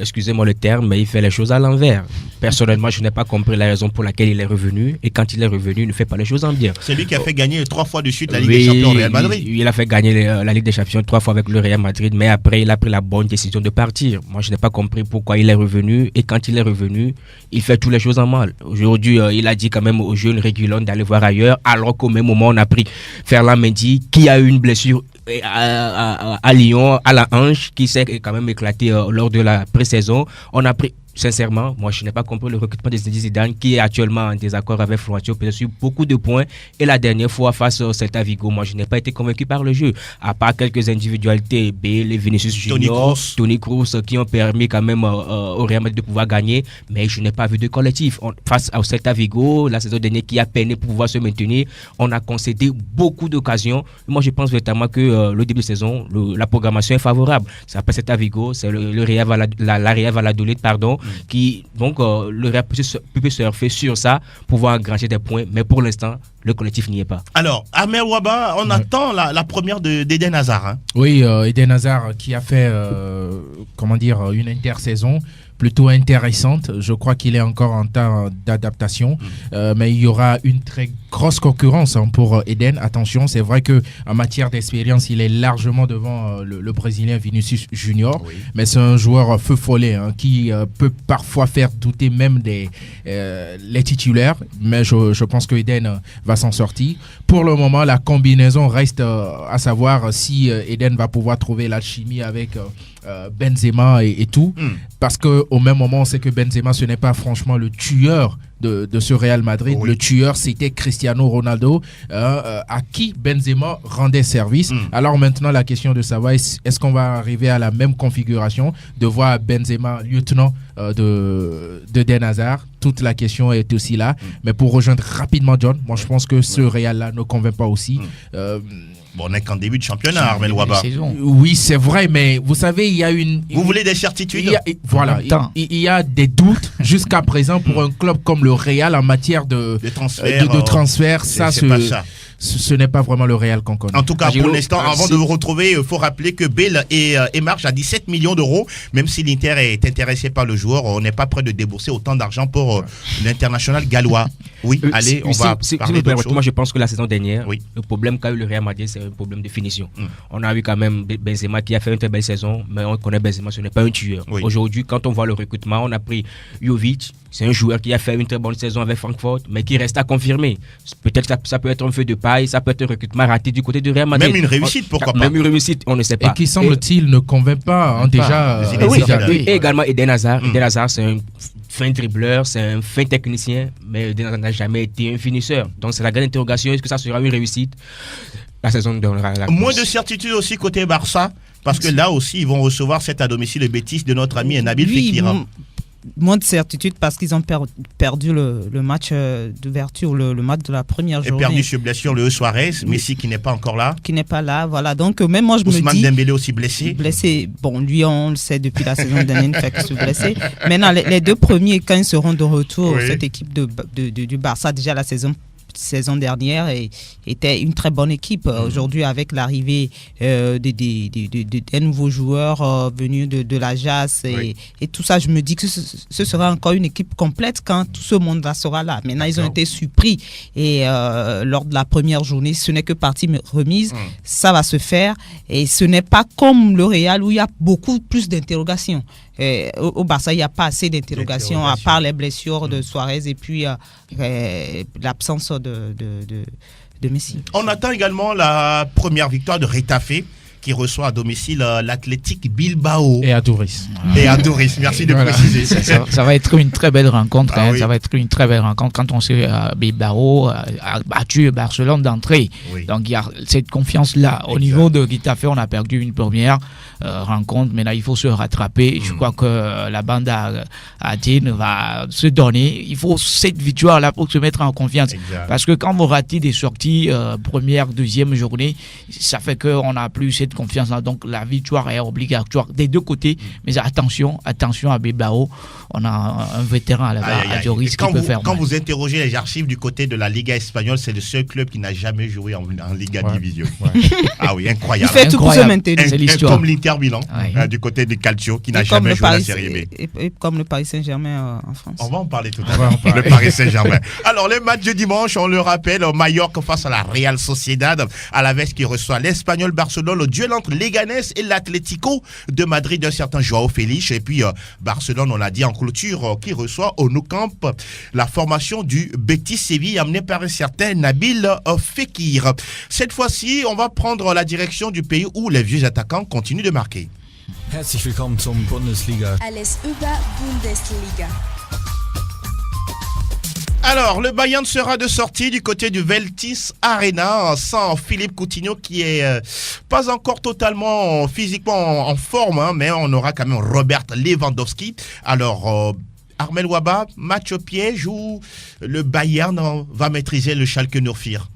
excusez-moi le terme, mais il fait les choses à l'envers. Personnellement, je n'ai pas compris la raison pour laquelle il est revenu. Et quand il est revenu, il ne fait pas les choses en bien. C'est lui qui a fait gagner 3 fois de suite la Ligue des Champions au Real Madrid. Il a fait gagner la Ligue des Champions 3 fois avec le Real Madrid, mais après, il a pris la bonne décision de partir. Moi, je n'ai pas compris pourquoi il est revenu. Et quand il est revenu, il fait toutes les choses en mal. Aujourd'hui, il a dit quand même aux jeunes régulants d'aller voir ailleurs, alors qu'au même moment, on a pris Ferland Mendy, qui a eu une blessure à Lyon, à la hanche, qui s'est quand même éclaté lors de la pré-saison. On a pris, sincèrement, moi je n'ai pas compris le recrutement de Zidane qui est actuellement en désaccord avec Florentino Pérez sur beaucoup de points. Et la dernière fois face au Celta Vigo, moi je n'ai pas été convaincu par le jeu. À part quelques individualités, Bale, Vinicius Junior, Toni Kroos, qui ont permis quand même au Real Madrid de pouvoir gagner. Mais je n'ai pas vu de collectif. Face au Celta Vigo, la saison dernière qui a peiné pour pouvoir se maintenir, on a concédé beaucoup d'occasions. Moi je pense véritablement que le début de saison, la programmation est favorable. C'est après Celta Vigo, c'est le Real Valladolid, pardon, qui donc le Real peut surfer sur ça, pouvoir engranger des points, mais pour l'instant le collectif n'y est pas. Alors, Ahmed Waba, on attend la première d'Eden Hazard. Hein. Oui, Eden Hazard qui a fait une intersaison plutôt intéressante. Je crois qu'il est encore en temps d'adaptation, mais il y aura une très grosse concurrence pour Eden. Attention, c'est vrai que en matière d'expérience, il est largement devant le Brésilien Vinicius Junior, mais c'est un joueur feu follet qui peut parfois faire douter même les titulaires, mais je pense que Eden va s'en sortir. Pour le moment, la combinaison reste à savoir si Eden va pouvoir trouver l'alchimie avec Benzema et tout, parce qu'au même moment on sait que Benzema ce n'est pas franchement le tueur de ce Real Madrid. Le tueur c'était Cristiano Ronaldo, à qui Benzema rendait service. Alors maintenant la question de savoir est-ce qu'on va arriver à la même configuration de voir Benzema lieutenant de Eden Hazard. Toute la question est aussi là, mais pour rejoindre rapidement John, moi je pense que ce Real là ne convainc pas aussi. Bon, on n'est qu'en début de championnat, Armel Waba. Oui, c'est vrai, mais vous savez, il y a une... Vous voulez des certitudes? Voilà, il y a des doutes jusqu'à présent pour un club comme le Real en matière de transfert. Ça, ce n'est pas vraiment le Real qu'on connaît. En tout cas, pour l'instant, avant de vous retrouver, il faut rappeler que Bale émarge à 17 millions d'euros. Même si l'Inter est intéressé par le joueur, on n'est pas prêt de débourser autant d'argent pour l'international gallois. Oui, allez, on va parler d'autre chose. Moi, je pense que la saison dernière, le problème qu'a eu le Real Madrid, c'est un problème de finition. On a eu quand même Benzema qui a fait une très belle saison, mais on connaît Benzema, ce n'est pas un tueur. Aujourd'hui, quand on voit le recrutement, on a pris Jovic. C'est un joueur qui a fait une très bonne saison avec Francfort, mais qui reste à confirmer. Peut-être que ça peut être un feu de paille, ça peut être un recrutement raté du côté du Real Madrid. Même une réussite, pourquoi pas. Même une réussite, on ne sait pas. Et qui semble-t-il ne convainc pas déjà. Et également Eden Hazard. Eden Hazard, c'est un fin dribbleur, c'est un fin technicien, mais Eden Hazard n'a jamais été un finisseur. Donc c'est la grande interrogation, est-ce que ça sera une réussite? La saison donnera la moins de certitude aussi côté Barça, parce que là aussi ils vont recevoir cette à domicile le Betis de notre ami Nabil Fekir. Moins de certitude parce qu'ils ont perdu le match d'ouverture, le match de la première journée. Et perdu sur blessure le Suarez, Messi qui n'est pas encore là. Qui n'est pas là, voilà. Donc même moi je me dis... Ousmane Dembélé aussi blessé. Blessé, bon lui on le sait depuis la saison dernière, il fait que se blesser. Maintenant les deux premiers quand ils seront de retour, cette équipe du Barça déjà la saison dernière était une très bonne équipe. Aujourd'hui, avec l'arrivée des nouveaux joueurs venus de la JAS et tout ça, je me dis que ce sera encore une équipe complète quand tout ce monde-là sera là. Maintenant, ils ont été surpris et lors de la première journée, ce n'est que partie remise. Ça va se faire et ce n'est pas comme le Real où il y a beaucoup plus d'interrogations. au Barça, il n'y a pas assez d'interrogations à part les blessures de Suarez et puis l'absence de Messi. On attend également la première victoire de Retafe, qui reçoit à domicile l'Athletic Bilbao. Et à Douris. Et à Douris, merci de préciser. Ça va être une très belle rencontre. Oui. Ça va être une très belle rencontre quand on sait Bilbao a battu Barcelone d'entrée. Oui. Donc il y a cette confiance-là. Au niveau de Getafe, on a perdu une première rencontre. Maintenant, il faut se rattraper. Je crois que la bande à Athènes va se donner. Il faut cette victoire-là pour se mettre en confiance. Exact. Parce que quand vous ratez des sorties première, deuxième journée, ça fait qu'on n'a plus cette confiance-là. Donc la victoire est obligatoire des deux côtés. Mais attention à Bilbao. On a un vétéran à Lloris qui peut faire Quand mal. vous interrogez les archives du côté de la Liga espagnole, c'est le seul club qui n'a jamais joué en Liga Division. Ah oui, incroyable. Il fait tout pour se maintenir. C'est l'histoire. Comme l'Inter Milan, du côté du Calcio, qui n'a jamais joué la Série B. Et comme le Paris Saint-Germain en France. On va en parler tout à l'heure. Le Paris Saint-Germain. Alors, les matchs de dimanche, on le rappelle, Mallorca face à la Real Sociedad, Alaves qui reçoit l'Espagnol Barcelone, le duel entre Leganés et l'Atlético de Madrid d'un certain Joao Félix. Et puis, Barcelone, on l'a dit en clôture, qui reçoit au Nou Camp la formation du Betis Séville, amenée par un certain Nabil Fekir. Cette fois-ci, on va prendre la direction du pays où les vieux attaquants continuent de marquer. Herzlich willkommen zum Bundesliga. Alles über Bundesliga. Alors, le Bayern sera de sortie du côté du Veltis Arena sans Philippe Coutinho qui est pas encore totalement physiquement en forme, mais on aura quand même Robert Lewandowski. Alors, Armel Waba, match au piège ou le Bayern va maîtriser le Schalke 04?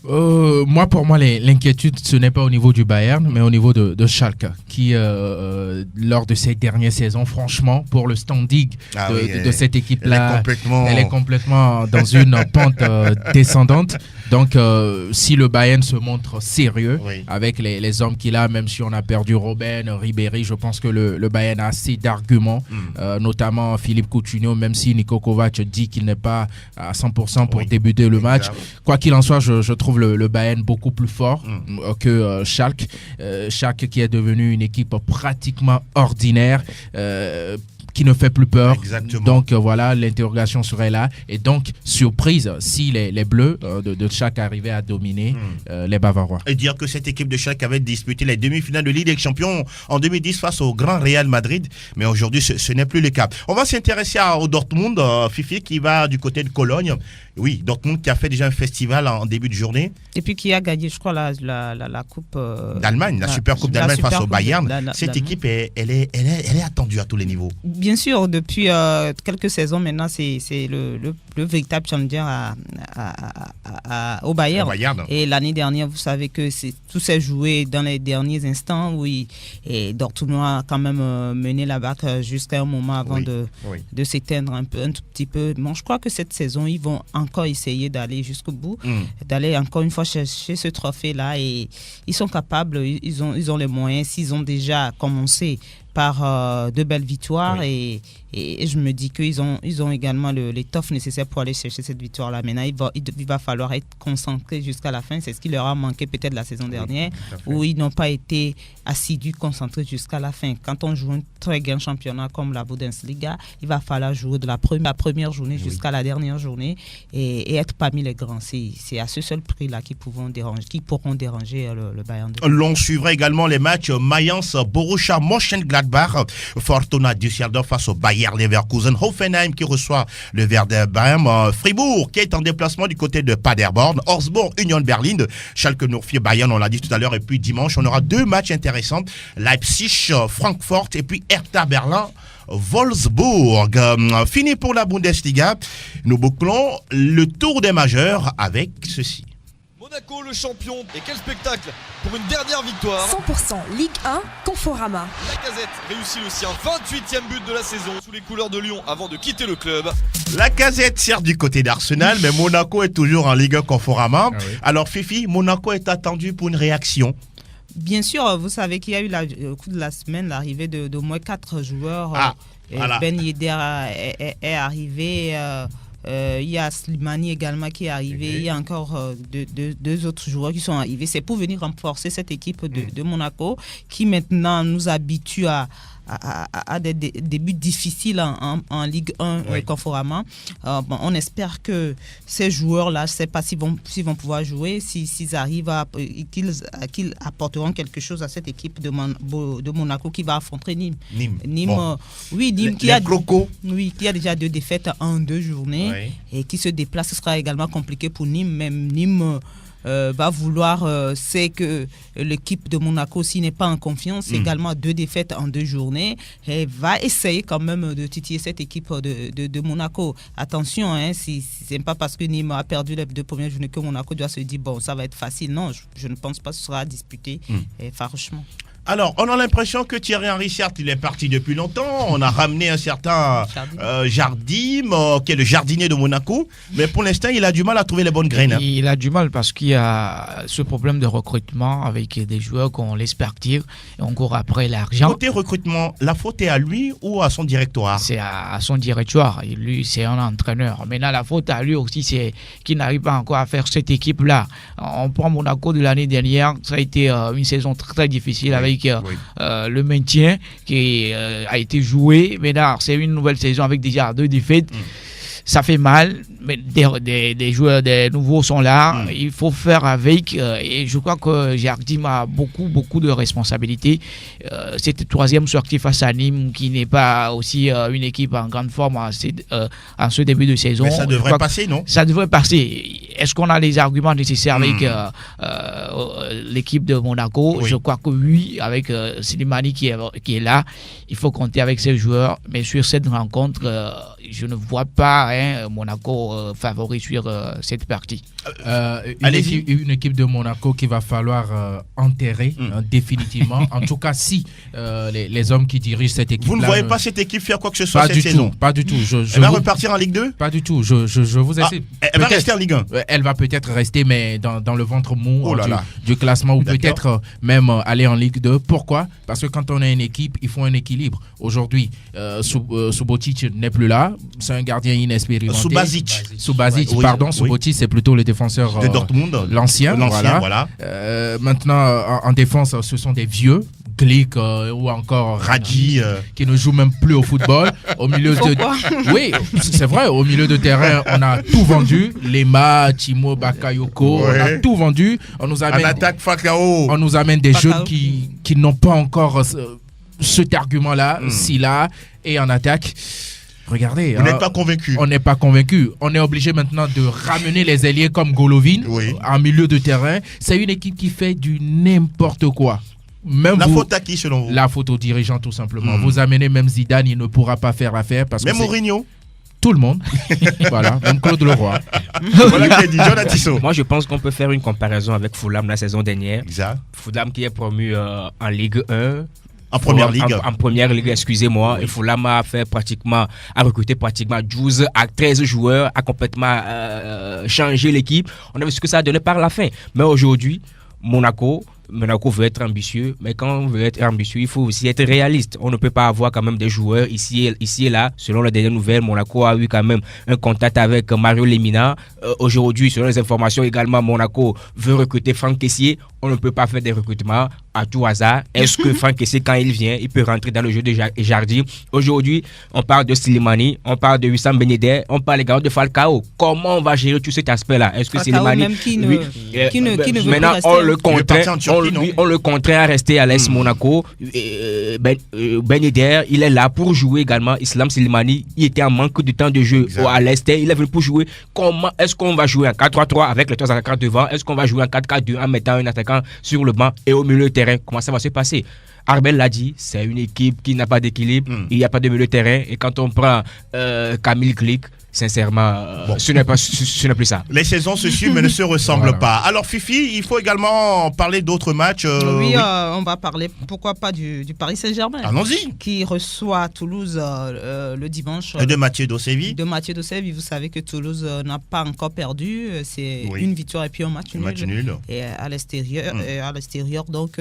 Pour moi, l'inquiétude, ce n'est pas au niveau du Bayern, mais au niveau de Schalke, qui, lors de ces dernières saisons, franchement, pour le standing de cette équipe-là, elle est complètement dans une pente descendante. Donc, si le Bayern se montre sérieux avec les hommes qu'il a, même si on a perdu Robben, Ribéry, je pense que le Bayern a assez d'arguments, notamment Philippe Coutinho, même si Niko Kovac dit qu'il n'est pas à 100% pour débuter le match. Quoi qu'il en soit, je trouve le Bayern beaucoup plus fort que Schalke. Schalke qui est devenu une équipe pratiquement ordinaire, qui ne fait plus peur. Exactement. Donc voilà, l'interrogation serait là. Et donc, surprise, si les Bleus de Schalke arrivaient à dominer les Bavarois. Et dire que cette équipe de Schalke avait disputé les demi-finales de Ligue des Champions en 2010 face au grand Real Madrid. Mais aujourd'hui, ce n'est plus le cas. On va s'intéresser au Dortmund, Fifi, qui va du côté de Cologne. Oui, Dortmund qui a fait déjà un festival en début de journée. Et puis qui a gagné, je crois, la Coupe d'Allemagne, la Super Coupe d'Allemagne face au Bayern. Cette équipe, elle est attendue à tous les niveaux. Bien sûr, depuis quelques saisons maintenant, c'est le véritable challenger au Bayern. Et l'année dernière, vous savez que tout s'est joué dans les derniers instants. Oui, et Dortmund a quand même mené la barque jusqu'à un moment avant de s'éteindre un tout petit peu. Bon, je crois que cette saison, ils vont encore essayer d'aller jusqu'au bout, d'aller encore une fois chercher ce trophée-là. Et ils sont capables, ils ont les moyens. S'ils ont déjà commencé par de belles victoires et je me dis qu'ils ont également l'étoffe nécessaire pour aller chercher cette victoire-là. Maintenant, il va falloir être concentré jusqu'à la fin. C'est ce qui leur a manqué peut-être la saison dernière, où ils n'ont pas été assidus, concentrés jusqu'à la fin. Quand on joue un très grand championnat comme la Bundesliga, il va falloir jouer de la première journée jusqu'à la dernière journée et être parmi les grands. C'est à ce seul prix-là qui pourront déranger le Bayern. L'on suivra également les matchs Mayence, Borussia Mönchengladbach, Fortuna Düsseldorf face au Bayern Leverkusen, Hoffenheim qui reçoit le Werder Bremen, Fribourg qui est en déplacement du côté de Paderborn, Augsburg, Union Berlin, Schalke 04, Bayern, on l'a dit tout à l'heure, et puis dimanche on aura deux matchs intéressants, Leipzig, Francfort et puis Hertha Berlin, Wolfsburg. Fini pour la Bundesliga, nous bouclons le tour des majeurs avec ceci. Monaco le champion, et quel spectacle pour une dernière victoire. 100% Ligue 1, Conforama. Lacazette réussit le sien, 28e but de la saison sous les couleurs de Lyon avant de quitter le club. Lacazette sert du côté d'Arsenal, mais Monaco est toujours en Ligue 1 Conforama. Alors Fifi, Monaco est attendu pour une réaction. Bien sûr, vous savez qu'il y a eu au cours de la semaine l'arrivée d'au moins 4 joueurs. Ben Yedder est arrivé. Il y a Slimani également qui est arrivé. Il y a encore deux autres joueurs qui sont arrivés. C'est pour venir renforcer cette équipe de Monaco qui maintenant nous habitue a des débuts difficiles en Ligue 1 Conforama. On espère que ces joueurs-là, je ne sais pas s'ils vont pouvoir jouer, s'ils arrivent qu'ils apporteront quelque chose à cette équipe de Monaco qui va affronter Nîmes. Nîmes qui a déjà 2 défaites en 2 journées et qui se déplace. Ce sera également compliqué pour Nîmes. Même Nîmes va vouloir, c'est que l'équipe de Monaco, s'il n'est pas en confiance, également 2 défaites en 2 journées, et va essayer quand même de titiller cette équipe de Monaco. Attention, si c'est pas parce que Nîmes a perdu les 2 premières journées que Monaco doit se dire bon, ça va être facile. Non, je ne pense pas que ce sera disputé farouchement. Alors, on a l'impression que Thierry Henry, certes, il est parti depuis longtemps. On a ramené un certain Jardim, qui est le jardinier de Monaco. Mais pour l'instant, il a du mal à trouver les bonnes graines. Il a du mal parce qu'il y a ce problème de recrutement avec des joueurs qu'on laisse partir et on court après l'argent. Côté recrutement, la faute est à lui ou à son directoire? C'est à son directoire. Et lui, c'est un entraîneur. Maintenant, la faute à lui aussi, c'est qu'il n'arrive pas encore à faire cette équipe-là. On prend Monaco de l'année dernière. Ça a été une saison très, très difficile avec le maintien qui a été joué. Maintenant, c'est une nouvelle saison avec déjà 2 défaites. Ça fait mal, mais des joueurs, des nouveaux sont là. Il faut faire avec. Et je crois que Jardim a beaucoup de responsabilités. Cette 3e sortie face à Nîmes, qui n'est pas aussi une équipe en grande forme en ce début de saison. Mais ça devrait passer, non? Ça devrait passer. Est-ce qu'on a les arguments nécessaires avec l'équipe de Monaco? Je crois que oui, avec Slimani qui est là. Il faut compter avec ces joueurs. Mais sur cette rencontre, je ne vois pas Monaco favori sur cette partie. Une équipe de Monaco qu'il va falloir enterrer définitivement. En tout cas, si les hommes qui dirigent cette équipe. Vous ne voyez pas cette équipe faire quoi que ce soit cette saison? Pas du tout. Elle va repartir en Ligue 2? Pas du tout. Je vous essaie. Elle va rester en Ligue 1? Elle va peut-être rester, mais dans le ventre mou du classement, ou peut-être même aller en Ligue 2. Pourquoi? Parce que quand on a une équipe, il faut un équilibre. Aujourd'hui, Subotic n'est plus là. C'est un gardien inexpérimenté. Subotic, c'est plutôt le défenseur de Dortmund, l'ancien. Voilà. Maintenant, en défense, ce sont des vieux. Glick ou encore Radji qui ne joue même plus au football. Au milieu oui, c'est vrai, au milieu de terrain, on a tout vendu. Lema, Timo, Bakayoko, on a tout vendu. On nous amène des jeunes qui n'ont pas encore cet argument-là, Silla, et en attaque. Regardez, vous n'êtes pas convaincu. On n'est pas convaincu. On est obligé maintenant de ramener les ailiers comme Golovin en milieu de terrain. C'est une équipe qui fait du n'importe quoi. Faute à qui selon vous? La faute aux dirigeants tout simplement. Vous amenez même Zidane, il ne pourra pas faire l'affaire parce même Mourinho. Tout le monde. Voilà, même Claude Leroy. Voilà qui a dit Jonathan. Moi, je pense qu'on peut faire une comparaison avec Fulham la saison dernière. Exact. Fulham qui est promu en Ligue 1. En première ligue. En première ligue, excusez-moi. Et Fulham a recruté pratiquement 12 à 13 joueurs, a complètement changé l'équipe. On a vu ce que ça a donné par la fin. Mais aujourd'hui, Monaco veut être ambitieux, mais quand on veut être ambitieux, il faut aussi être réaliste. On ne peut pas avoir quand même des joueurs ici et là. Selon les dernières nouvelles, Monaco a eu quand même un contact avec Mario Lemina. Aujourd'hui, selon les informations également, Monaco veut recruter Franck Kessié. On ne peut pas faire des recrutements à tout hasard. Est-ce que Franck Kessié, quand il vient, il peut rentrer dans le jeu de Jardim? Aujourd'hui, on parle de Slimani, on parle de Wissam Ben Yedder, on parle également de Falcao. Comment on va gérer tout cet aspect-là? Est-ce que Slimani qui ne veut maintenant pas rester, on le contraint à rester à l'AS Monaco. Ben Yedder, il est là pour jouer également. Islam Slimani, il était en manque de temps de jeu à l'Est. Il est venu pour jouer. Comment est-ce qu'on va jouer en 4-3-3 avec les 3 attaquants devant? Est-ce qu'on va jouer en 4-4-2 en mettant un attaquant sur le banc et au milieu de terrain? Comment ça va se passer? Arbel l'a dit, c'est une équipe qui n'a pas d'équilibre. Il n'y a pas de milieu de terrain. Et quand on prend Camille Glick, sincèrement, ce n'est plus ça. Les saisons se suivent mais ne se ressemblent pas. Alors Fifi, il faut également parler d'autres matchs. On va parler, pourquoi pas, du Paris Saint-Germain. Allons-y. Qui reçoit Toulouse le dimanche. Et de Mathieu Dosevi. Vous savez que Toulouse n'a pas encore perdu. C'est une victoire et puis un match nul. Et à l'extérieur. Donc,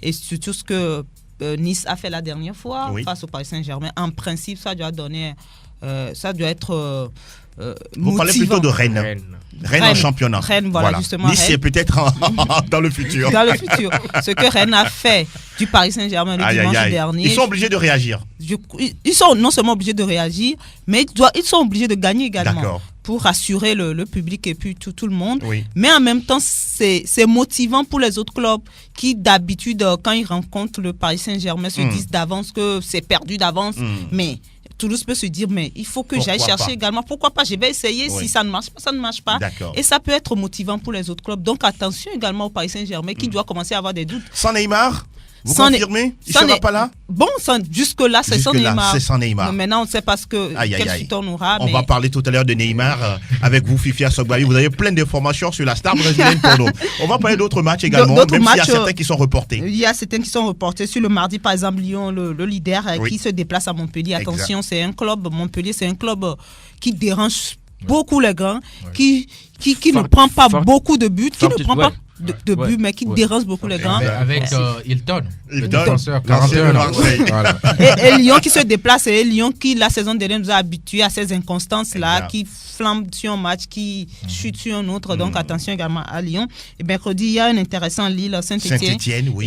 et surtout ce que Nice a fait la dernière fois face au Paris Saint-Germain. En principe, ça doit être vous parlez plutôt de Rennes. Rennes en championnat. Rennes, voilà. Justement. Nice, c'est peut-être dans le futur. Dans le futur. Ce que Rennes a fait du Paris Saint-Germain le dimanche dernier. Ils sont obligés de réagir. Ils sont non seulement obligés de réagir, mais ils sont obligés de gagner également. D'accord. Pour rassurer le public et puis tout le monde. Oui. Mais en même temps, c'est motivant pour les autres clubs qui, d'habitude, quand ils rencontrent le Paris Saint-Germain, se disent d'avance que c'est perdu d'avance. Mais Toulouse peut se dire, mais il faut que j'aille chercher également. Pourquoi pas? Je vais essayer. Si ça ne marche pas, ça ne marche pas. Et ça peut être motivant pour les autres clubs. Donc attention également au Paris Saint-Germain qui doit commencer à avoir des doutes. Sans Neymar? Vous confirmez? Il ne sera pas là? Bon, jusque-là, c'est sans Neymar. C'est sans Neymar. Maintenant, on ne sait pas quel suite on aura. On va parler tout à l'heure de Neymar avec vous, Fifi Assogbavi. Vous avez plein d'informations sur la star brésilienne pour nous. On va parler d'autres matchs également, même s'il y a certains qui sont reportés. Il y a certains qui sont reportés. Sur le mardi, par exemple, Lyon, le leader, qui se déplace à Montpellier. Attention, c'est un club, Montpellier, c'est un club qui dérange beaucoup les grands, qui ne prend pas beaucoup de buts, qui ne prend pas de but, mais qui dérange beaucoup les grands. Avec Hilton, le défenseur, 41 ans. Voilà. Et Lyon qui se déplace, et Lyon qui, la saison dernière, nous a habitués à ces inconstances-là, qui flambe sur un match, qui chute sur un autre. Donc attention également à Lyon. Et mercredi, il y a un intéressant Lille, Saint-Étienne,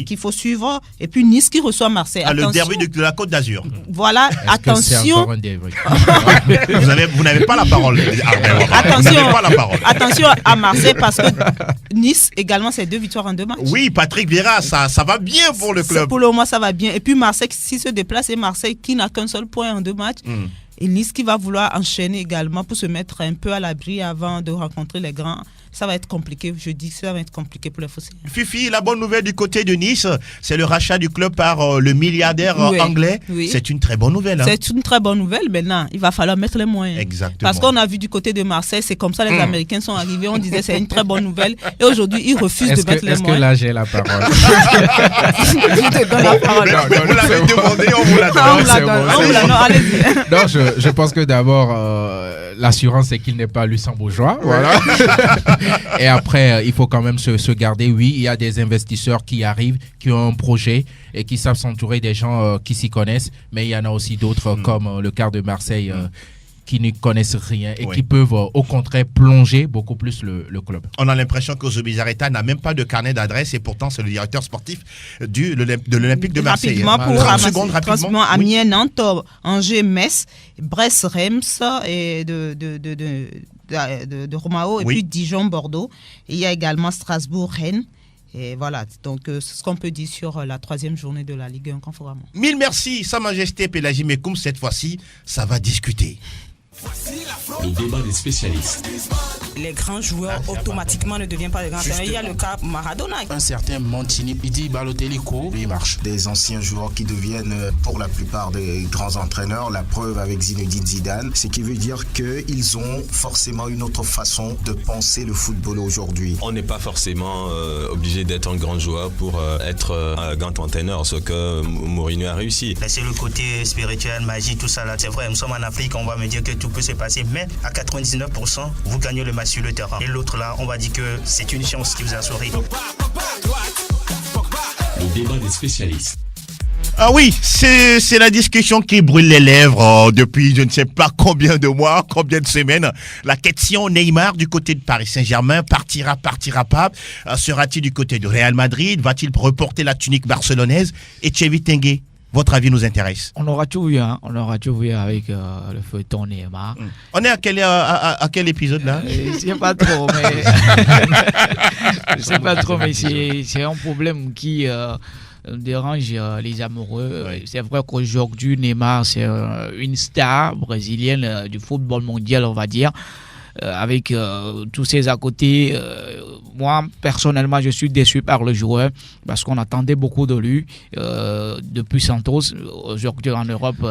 qu'il faut suivre. Et puis Nice qui reçoit Marseille. Le derby de la Côte d'Azur. Voilà, attention. Vous n'avez pas la parole. Attention à Marseille parce que Nice également, c'est 2 victoires en 2 matchs. Oui, Patrick Vieira, ça va bien pour le club. Pour le moment, ça va bien. Et puis Marseille, s'il se déplace, et Marseille qui n'a qu'un seul point en 2 matchs. Et Nice qui va vouloir enchaîner également pour se mettre un peu à l'abri avant de rencontrer les grands. Ça va être compliqué, je dis que ça va être compliqué pour les Phocéens. Fifi, la bonne nouvelle du côté de Nice, c'est le rachat du club par le milliardaire anglais. Oui. C'est une très bonne nouvelle. C'est une très bonne nouvelle. Maintenant, il va falloir mettre les moyens. Exactement. Parce qu'on a vu du côté de Marseille, c'est comme ça les Américains sont arrivés. On disait c'est une très bonne nouvelle. Et aujourd'hui, ils refusent de mettre les moyens. Est-ce que là, j'ai la parole? Je te donne la parole. Mais vous l'avez demandé, on vous la donne. Allez-y. Non, je pense que d'abord, l'assurance, c'est qu'il n'est pas luxembourgeois. Voilà. Et après, il faut quand même se garder. Oui, il y a des investisseurs qui arrivent, qui ont un projet et qui savent s'entourer des gens qui s'y connaissent. Mais il y en a aussi d'autres, comme le quart de Marseille, qui ne connaissent rien et qui peuvent au contraire plonger beaucoup plus le club. On a l'impression que Zubizarreta n'a même pas de carnet d'adresse et pourtant c'est le directeur sportif de l'Olympique de Marseille. Rapidement, pour 30 secondes, rapidement. Amiens, Nantes, Angers, Metz, Brest, Reims et de Romao et puis Dijon, Bordeaux. Et il y a également Strasbourg, Rennes. Et voilà, donc c'est ce qu'on peut dire sur la 3e journée de la Ligue 1 Conforama. Mille merci, Sa Majesté Pélagie Mekoum. Cette fois-ci, ça va discuter. Le débat des spécialistes. Les grands joueurs automatiquement ne deviennent pas des grands entraîneurs. Il y a le cas Maradona. Un certain Montini, Pidi, Balotelli, il marche. Des anciens joueurs qui deviennent pour la plupart des grands entraîneurs. La preuve avec Zinedine Zidane, ce qui veut dire qu'ils ont forcément une autre façon de penser le football aujourd'hui. On n'est pas forcément obligé d'être un grand joueur pour être un grand entraîneur, ce que Mourinho a réussi. C'est le côté spirituel, magie, tout ça là. C'est vrai, nous sommes en Afrique, on va me dire que tout peut se passer, mais à 99%, vous gagnez le match sur le terrain. Et l'autre là, on va dire que c'est une chance qui vous a souri. Le débat des spécialistes. Ah oui, c'est la discussion qui brûle les lèvres depuis je ne sais pas combien de mois, combien de semaines. La question Neymar du côté de Paris Saint-Germain, partira pas. Sera-t-il du côté du Real Madrid? Va-t-il reporter la tunique barcelonaise? Et Tchevi Tengue, votre avis nous intéresse. On aura tout vu, hein. On aura tout vu avec le feuilleton Neymar. On est à quel épisode là? Je sais pas trop, mais c'est un problème qui dérange les amoureux. Oui. C'est vrai qu'aujourd'hui Neymar c'est une star brésilienne du football mondial, on va dire. Avec tous ces à côté, moi personnellement je suis déçu par le joueur parce qu'on attendait beaucoup de lui depuis Santos. Aujourd'hui en Europe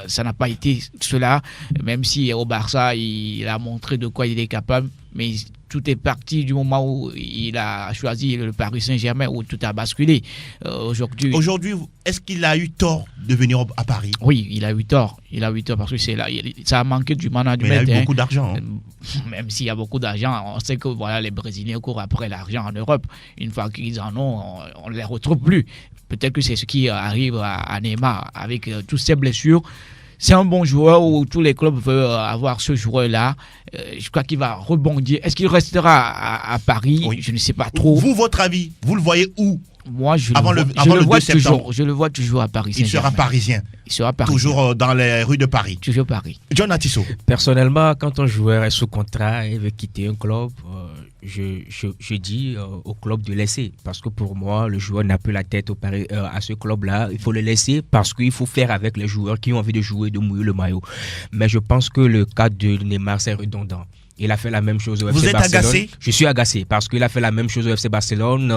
ça n'a pas été cela, même si au Barça il a montré de quoi il est capable, mais tout est parti du moment où il a choisi le Paris Saint-Germain, où tout a basculé. Aujourd'hui, est-ce qu'il a eu tort de venir à Paris? Oui, il a eu tort. Il a eu tort parce que c'est là, ça a manqué du management. Mais il a eu beaucoup d'argent. Même s'il y a beaucoup d'argent, on sait que voilà, les Brésiliens courent après l'argent en Europe. Une fois qu'ils en ont, on ne les retrouve plus. Peut-être que c'est ce qui arrive à Neymar avec toutes ces blessures. C'est un bon joueur où tous les clubs veulent avoir ce joueur-là. Je crois qu'il va rebondir. Est-ce qu'il restera à Paris? Oui. Je ne sais pas trop. Vous, votre avis, vous le voyez où? Moi, je le vois toujours à Paris. Il sera parisien. Il sera parisien. Toujours dans les rues de Paris. Toujours Paris. John Atisso. Personnellement, quand un joueur est sous contrat et veut quitter un club, je dis au club de laisser. Parce que pour moi, le joueur n'a plus la tête à ce club-là. Il faut le laisser parce qu'il faut faire avec les joueurs qui ont envie de jouer, de mouiller le maillot. Mais je pense que le cas de Neymar, c'est redondant. Il a fait la même chose au FC Barcelone. Vous êtes agacé? Je suis agacé parce qu'il a fait la même chose au FC Barcelone.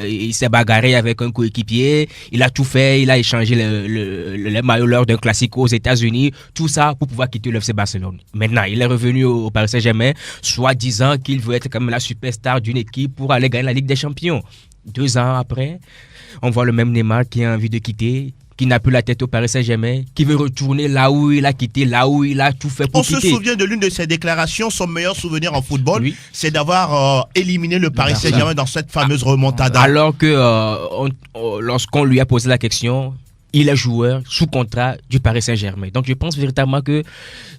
Il s'est bagarré avec un coéquipier. Il a tout fait. Il a échangé les maillots lors d'un classique aux États-Unis. Tout ça pour pouvoir quitter le FC Barcelone. Maintenant, il est revenu au Paris Saint-Germain, soit disant qu'il veut être comme la superstar d'une équipe pour aller gagner la Ligue des Champions. 2 ans après, on voit le même Neymar qui a envie de quitter, qui n'a plus la tête au Paris Saint-Germain, qui veut retourner là où il a quitté, là où il a tout fait pour quitter. On se souvient de l'une de ses déclarations, son meilleur souvenir en football, c'est d'avoir éliminé le Paris Saint-Germain dans cette fameuse remontada. Alors que lorsqu'on lui a posé la question, il est joueur sous contrat du Paris Saint-Germain. Donc je pense véritablement que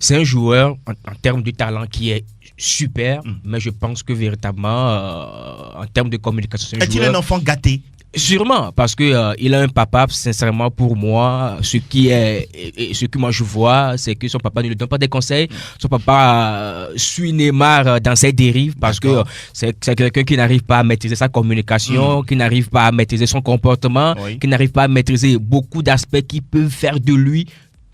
c'est un joueur en termes de talent qui est super, mais je pense que véritablement en termes de communication, c'est un joueur... Est-il un enfant gâté? Sûrement, parce que il a un papa, sincèrement, pour moi, ce que moi je vois, c'est que son papa ne lui donne pas des conseils. Son papa suit Neymar dans ses dérives parce que c'est quelqu'un qui n'arrive pas à maîtriser sa communication, qui n'arrive pas à maîtriser son comportement, qui n'arrive pas à maîtriser beaucoup d'aspects qui peuvent faire de lui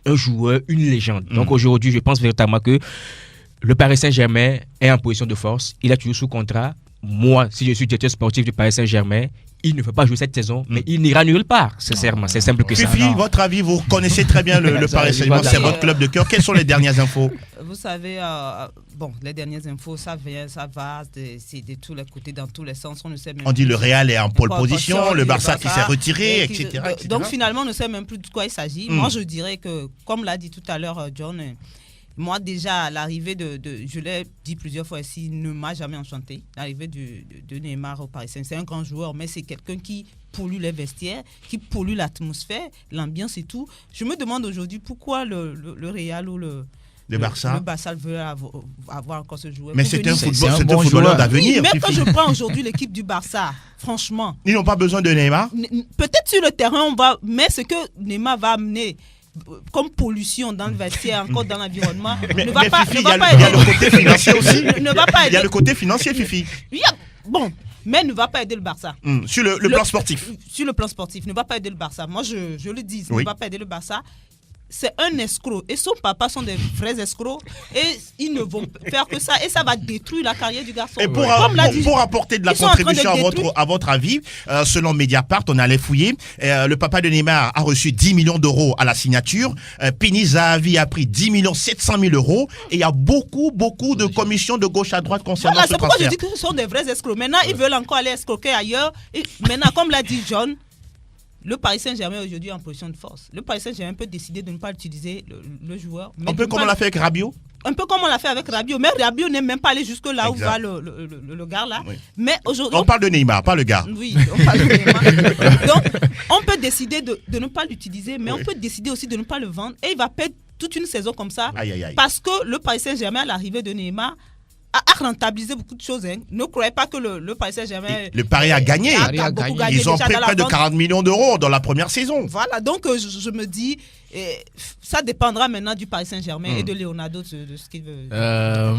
un joueur, une légende. Donc aujourd'hui, je pense véritablement que le Paris Saint-Germain est en position de force. Il est toujours sous contrat. Moi, si je suis directeur sportif du Paris Saint-Germain, il ne peut pas jouer cette saison, mais il n'ira nulle part, sincèrement. C'est simple que ça. Fifi, votre avis, vous connaissez très bien le Paris Saint-Germain, c'est votre club de cœur. Quelles sont les dernières infos? Vous savez, les dernières infos, ça vient, ça va, c'est de tous les côtés, dans tous les sens. On ne sait même on dit le Real est en pole position, le Barça qui s'est retiré, etc. Donc finalement, on ne sait même plus de quoi il s'agit. Moi, je dirais que, comme l'a dit tout à l'heure John, moi, déjà, à l'arrivée je l'ai dit plusieurs fois ici, ne m'a jamais enchanté. L'arrivée de Neymar au Paris Saint-Germain, c'est un grand joueur, mais c'est quelqu'un qui pollue les vestiaires, qui pollue l'atmosphère, l'ambiance et tout. Je me demande aujourd'hui pourquoi le Real ou le Barça veut avoir encore ce joueur. Mais c'est un footballeur d'avenir. Même quand je prends aujourd'hui l'équipe du Barça, franchement... Ils n'ont pas besoin de Neymar? Peut-être sur le terrain, mais ce que Neymar va amener... comme pollution dans le vestiaire, encore dans l'environnement, ne va pas aider. Il y a le côté financier aussi. Il y a le côté financier, Fifi. Mais ne va pas aider le Barça. Sur le plan sportif. Sur le plan sportif, ne va pas aider le Barça. Moi, je le dis, ne va pas aider le Barça. C'est un escroc. Et son papa sont des vrais escrocs. Et ils ne vont faire que ça. Et ça va détruire la carrière du garçon. Et pour apporter de la contribution à votre avis, selon Mediapart, on allait fouiller. Le papa de Neymar a reçu 10 millions d'euros à la signature. Pini Zahavi a pris 10 700 000 euros. Et il y a beaucoup de commissions de gauche à droite concernant ce transfert. C'est pourquoi je dis que ce sont des vrais escrocs. Maintenant, ils veulent encore aller escroquer ailleurs. Et maintenant, comme l'a dit John, le Paris Saint-Germain aujourd'hui est en position de force. Le Paris Saint-Germain peut décider de ne pas utiliser le joueur. Un peu comme on l'a fait avec Rabiot. Un peu comme on l'a fait avec Rabiot. Mais Rabiot n'est même pas allé jusque là où va le gars là. Oui. Mais aujourd'hui, on parle de Neymar, pas le gars. Oui, on parle de Neymar. Donc, on peut décider de ne pas l'utiliser, mais on peut décider aussi de ne pas le vendre. Et il va perdre toute une saison comme ça. Parce que le Paris Saint-Germain, à l'arrivée de Neymar, a rentabilisé beaucoup de choses. Ne croyez pas que le Paris Saint-Germain... Le Paris a gagné. Ils ont pris près de 40 millions d'euros dans la première saison. Voilà, donc je me dis, ça dépendra maintenant du Paris Saint-Germain et de Leonardo, de ce qu'il veut.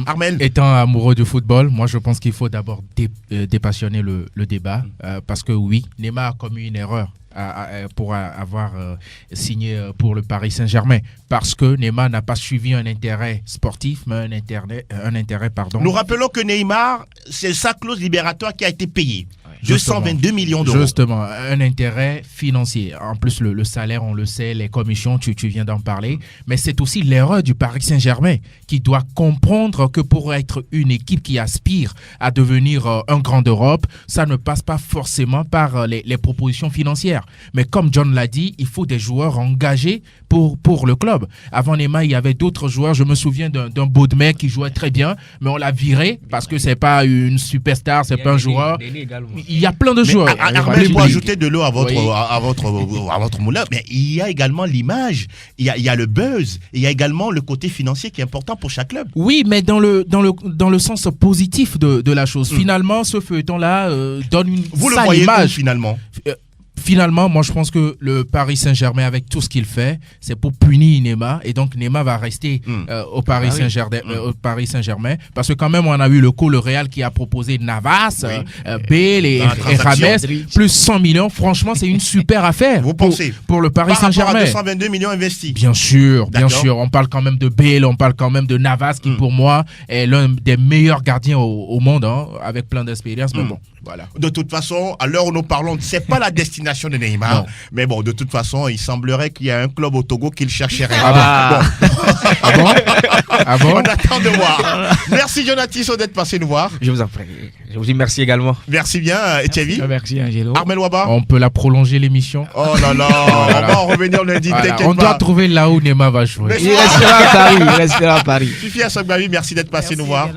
Armel, étant amoureux du football, moi je pense qu'il faut d'abord dépassionner le débat. Parce que oui, Neymar a commis une erreur pour avoir signé pour le Paris Saint-Germain, parce que Neymar n'a pas suivi un intérêt sportif, mais un intérêt. Nous rappelons que Neymar, c'est sa clause libératoire qui a été payée. 222 millions d'euros. Justement, un intérêt financier. En plus, le salaire, on le sait, les commissions, tu viens d'en parler. Mais c'est aussi l'erreur du Paris Saint-Germain qui doit comprendre que pour être une équipe qui aspire à devenir un grand d'Europe, ça ne passe pas forcément par les propositions financières. Mais comme John l'a dit, il faut des joueurs engagés pour le club. Avant Neymar, il y avait d'autres joueurs. Je me souviens d'un Baudemec qui jouait très bien, mais on l'a viré parce que c'est pas une superstar, c'est pas un joueur. Il y a plein de joueurs. Armel, pour ajouter de l'eau à votre moulin, mais il y a également l'image, il y a le buzz, il y a également le côté financier qui est important pour chaque club. Oui, mais dans le sens positif de la chose. Finalement, ce feuilleton-là donne une Vous le voyez image. où, finalement Finalement, moi je pense que le Paris Saint-Germain, avec tout ce qu'il fait, c'est pour punir Neymar. Et donc Neymar va rester au Paris Saint-Germain. Parce que quand même, on a eu le Real qui a proposé Navas, Bale et Rames, plus 100 millions. Franchement, c'est une super affaire. Vous pensez pour le Paris Saint-Germain. Par rapport à 222 millions investis. Bien sûr. On parle quand même de Bale, on parle quand même de Navas, qui pour moi est l'un des meilleurs gardiens au monde, avec plein d'expérience. Mais bon, voilà. De toute façon, à l'heure où nous parlons, c'est pas la destination de Neymar. Non. Mais bon, de toute façon, il semblerait qu'il y a un club au Togo qui le chercherait. Ah bon? On attend de voir. Merci Jonathan d'être passé nous voir. Je vous en prie. Je vous dis merci également. Merci bien, Etchevi. Merci Angelo. Armel Waba. On peut la prolonger l'émission. Oh là là, on va en revenir lundi. On doit trouver là où Neymar va jouer. Il restera à Paris. Fifi Assogbavi, merci d'être passé nous voir.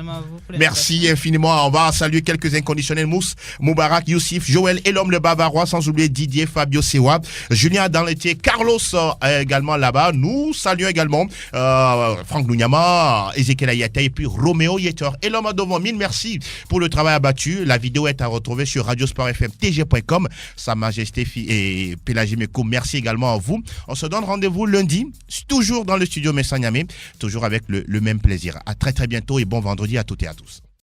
Merci infiniment. On va saluer quelques inconditionnels. Mousse, Moubarak, Youssif, Joël et l'homme le Bavarois, sans oublier Didier, Fabio Sewa, Julien dans l'étier, Carlos également là-bas. Nous saluons également Franck Lunyama, Ezekiel Ayata et puis Roméo Yeter. Et l'homme à devant, mille merci pour le travail abattu. La vidéo est à retrouver sur radiosport.fm tg.com. Sa Majesté et Pélagie Meko, merci également à vous. On se donne rendez-vous lundi, toujours dans le studio Messanyame, toujours avec le même plaisir. À très très bientôt et bon vendredi à toutes et à tous.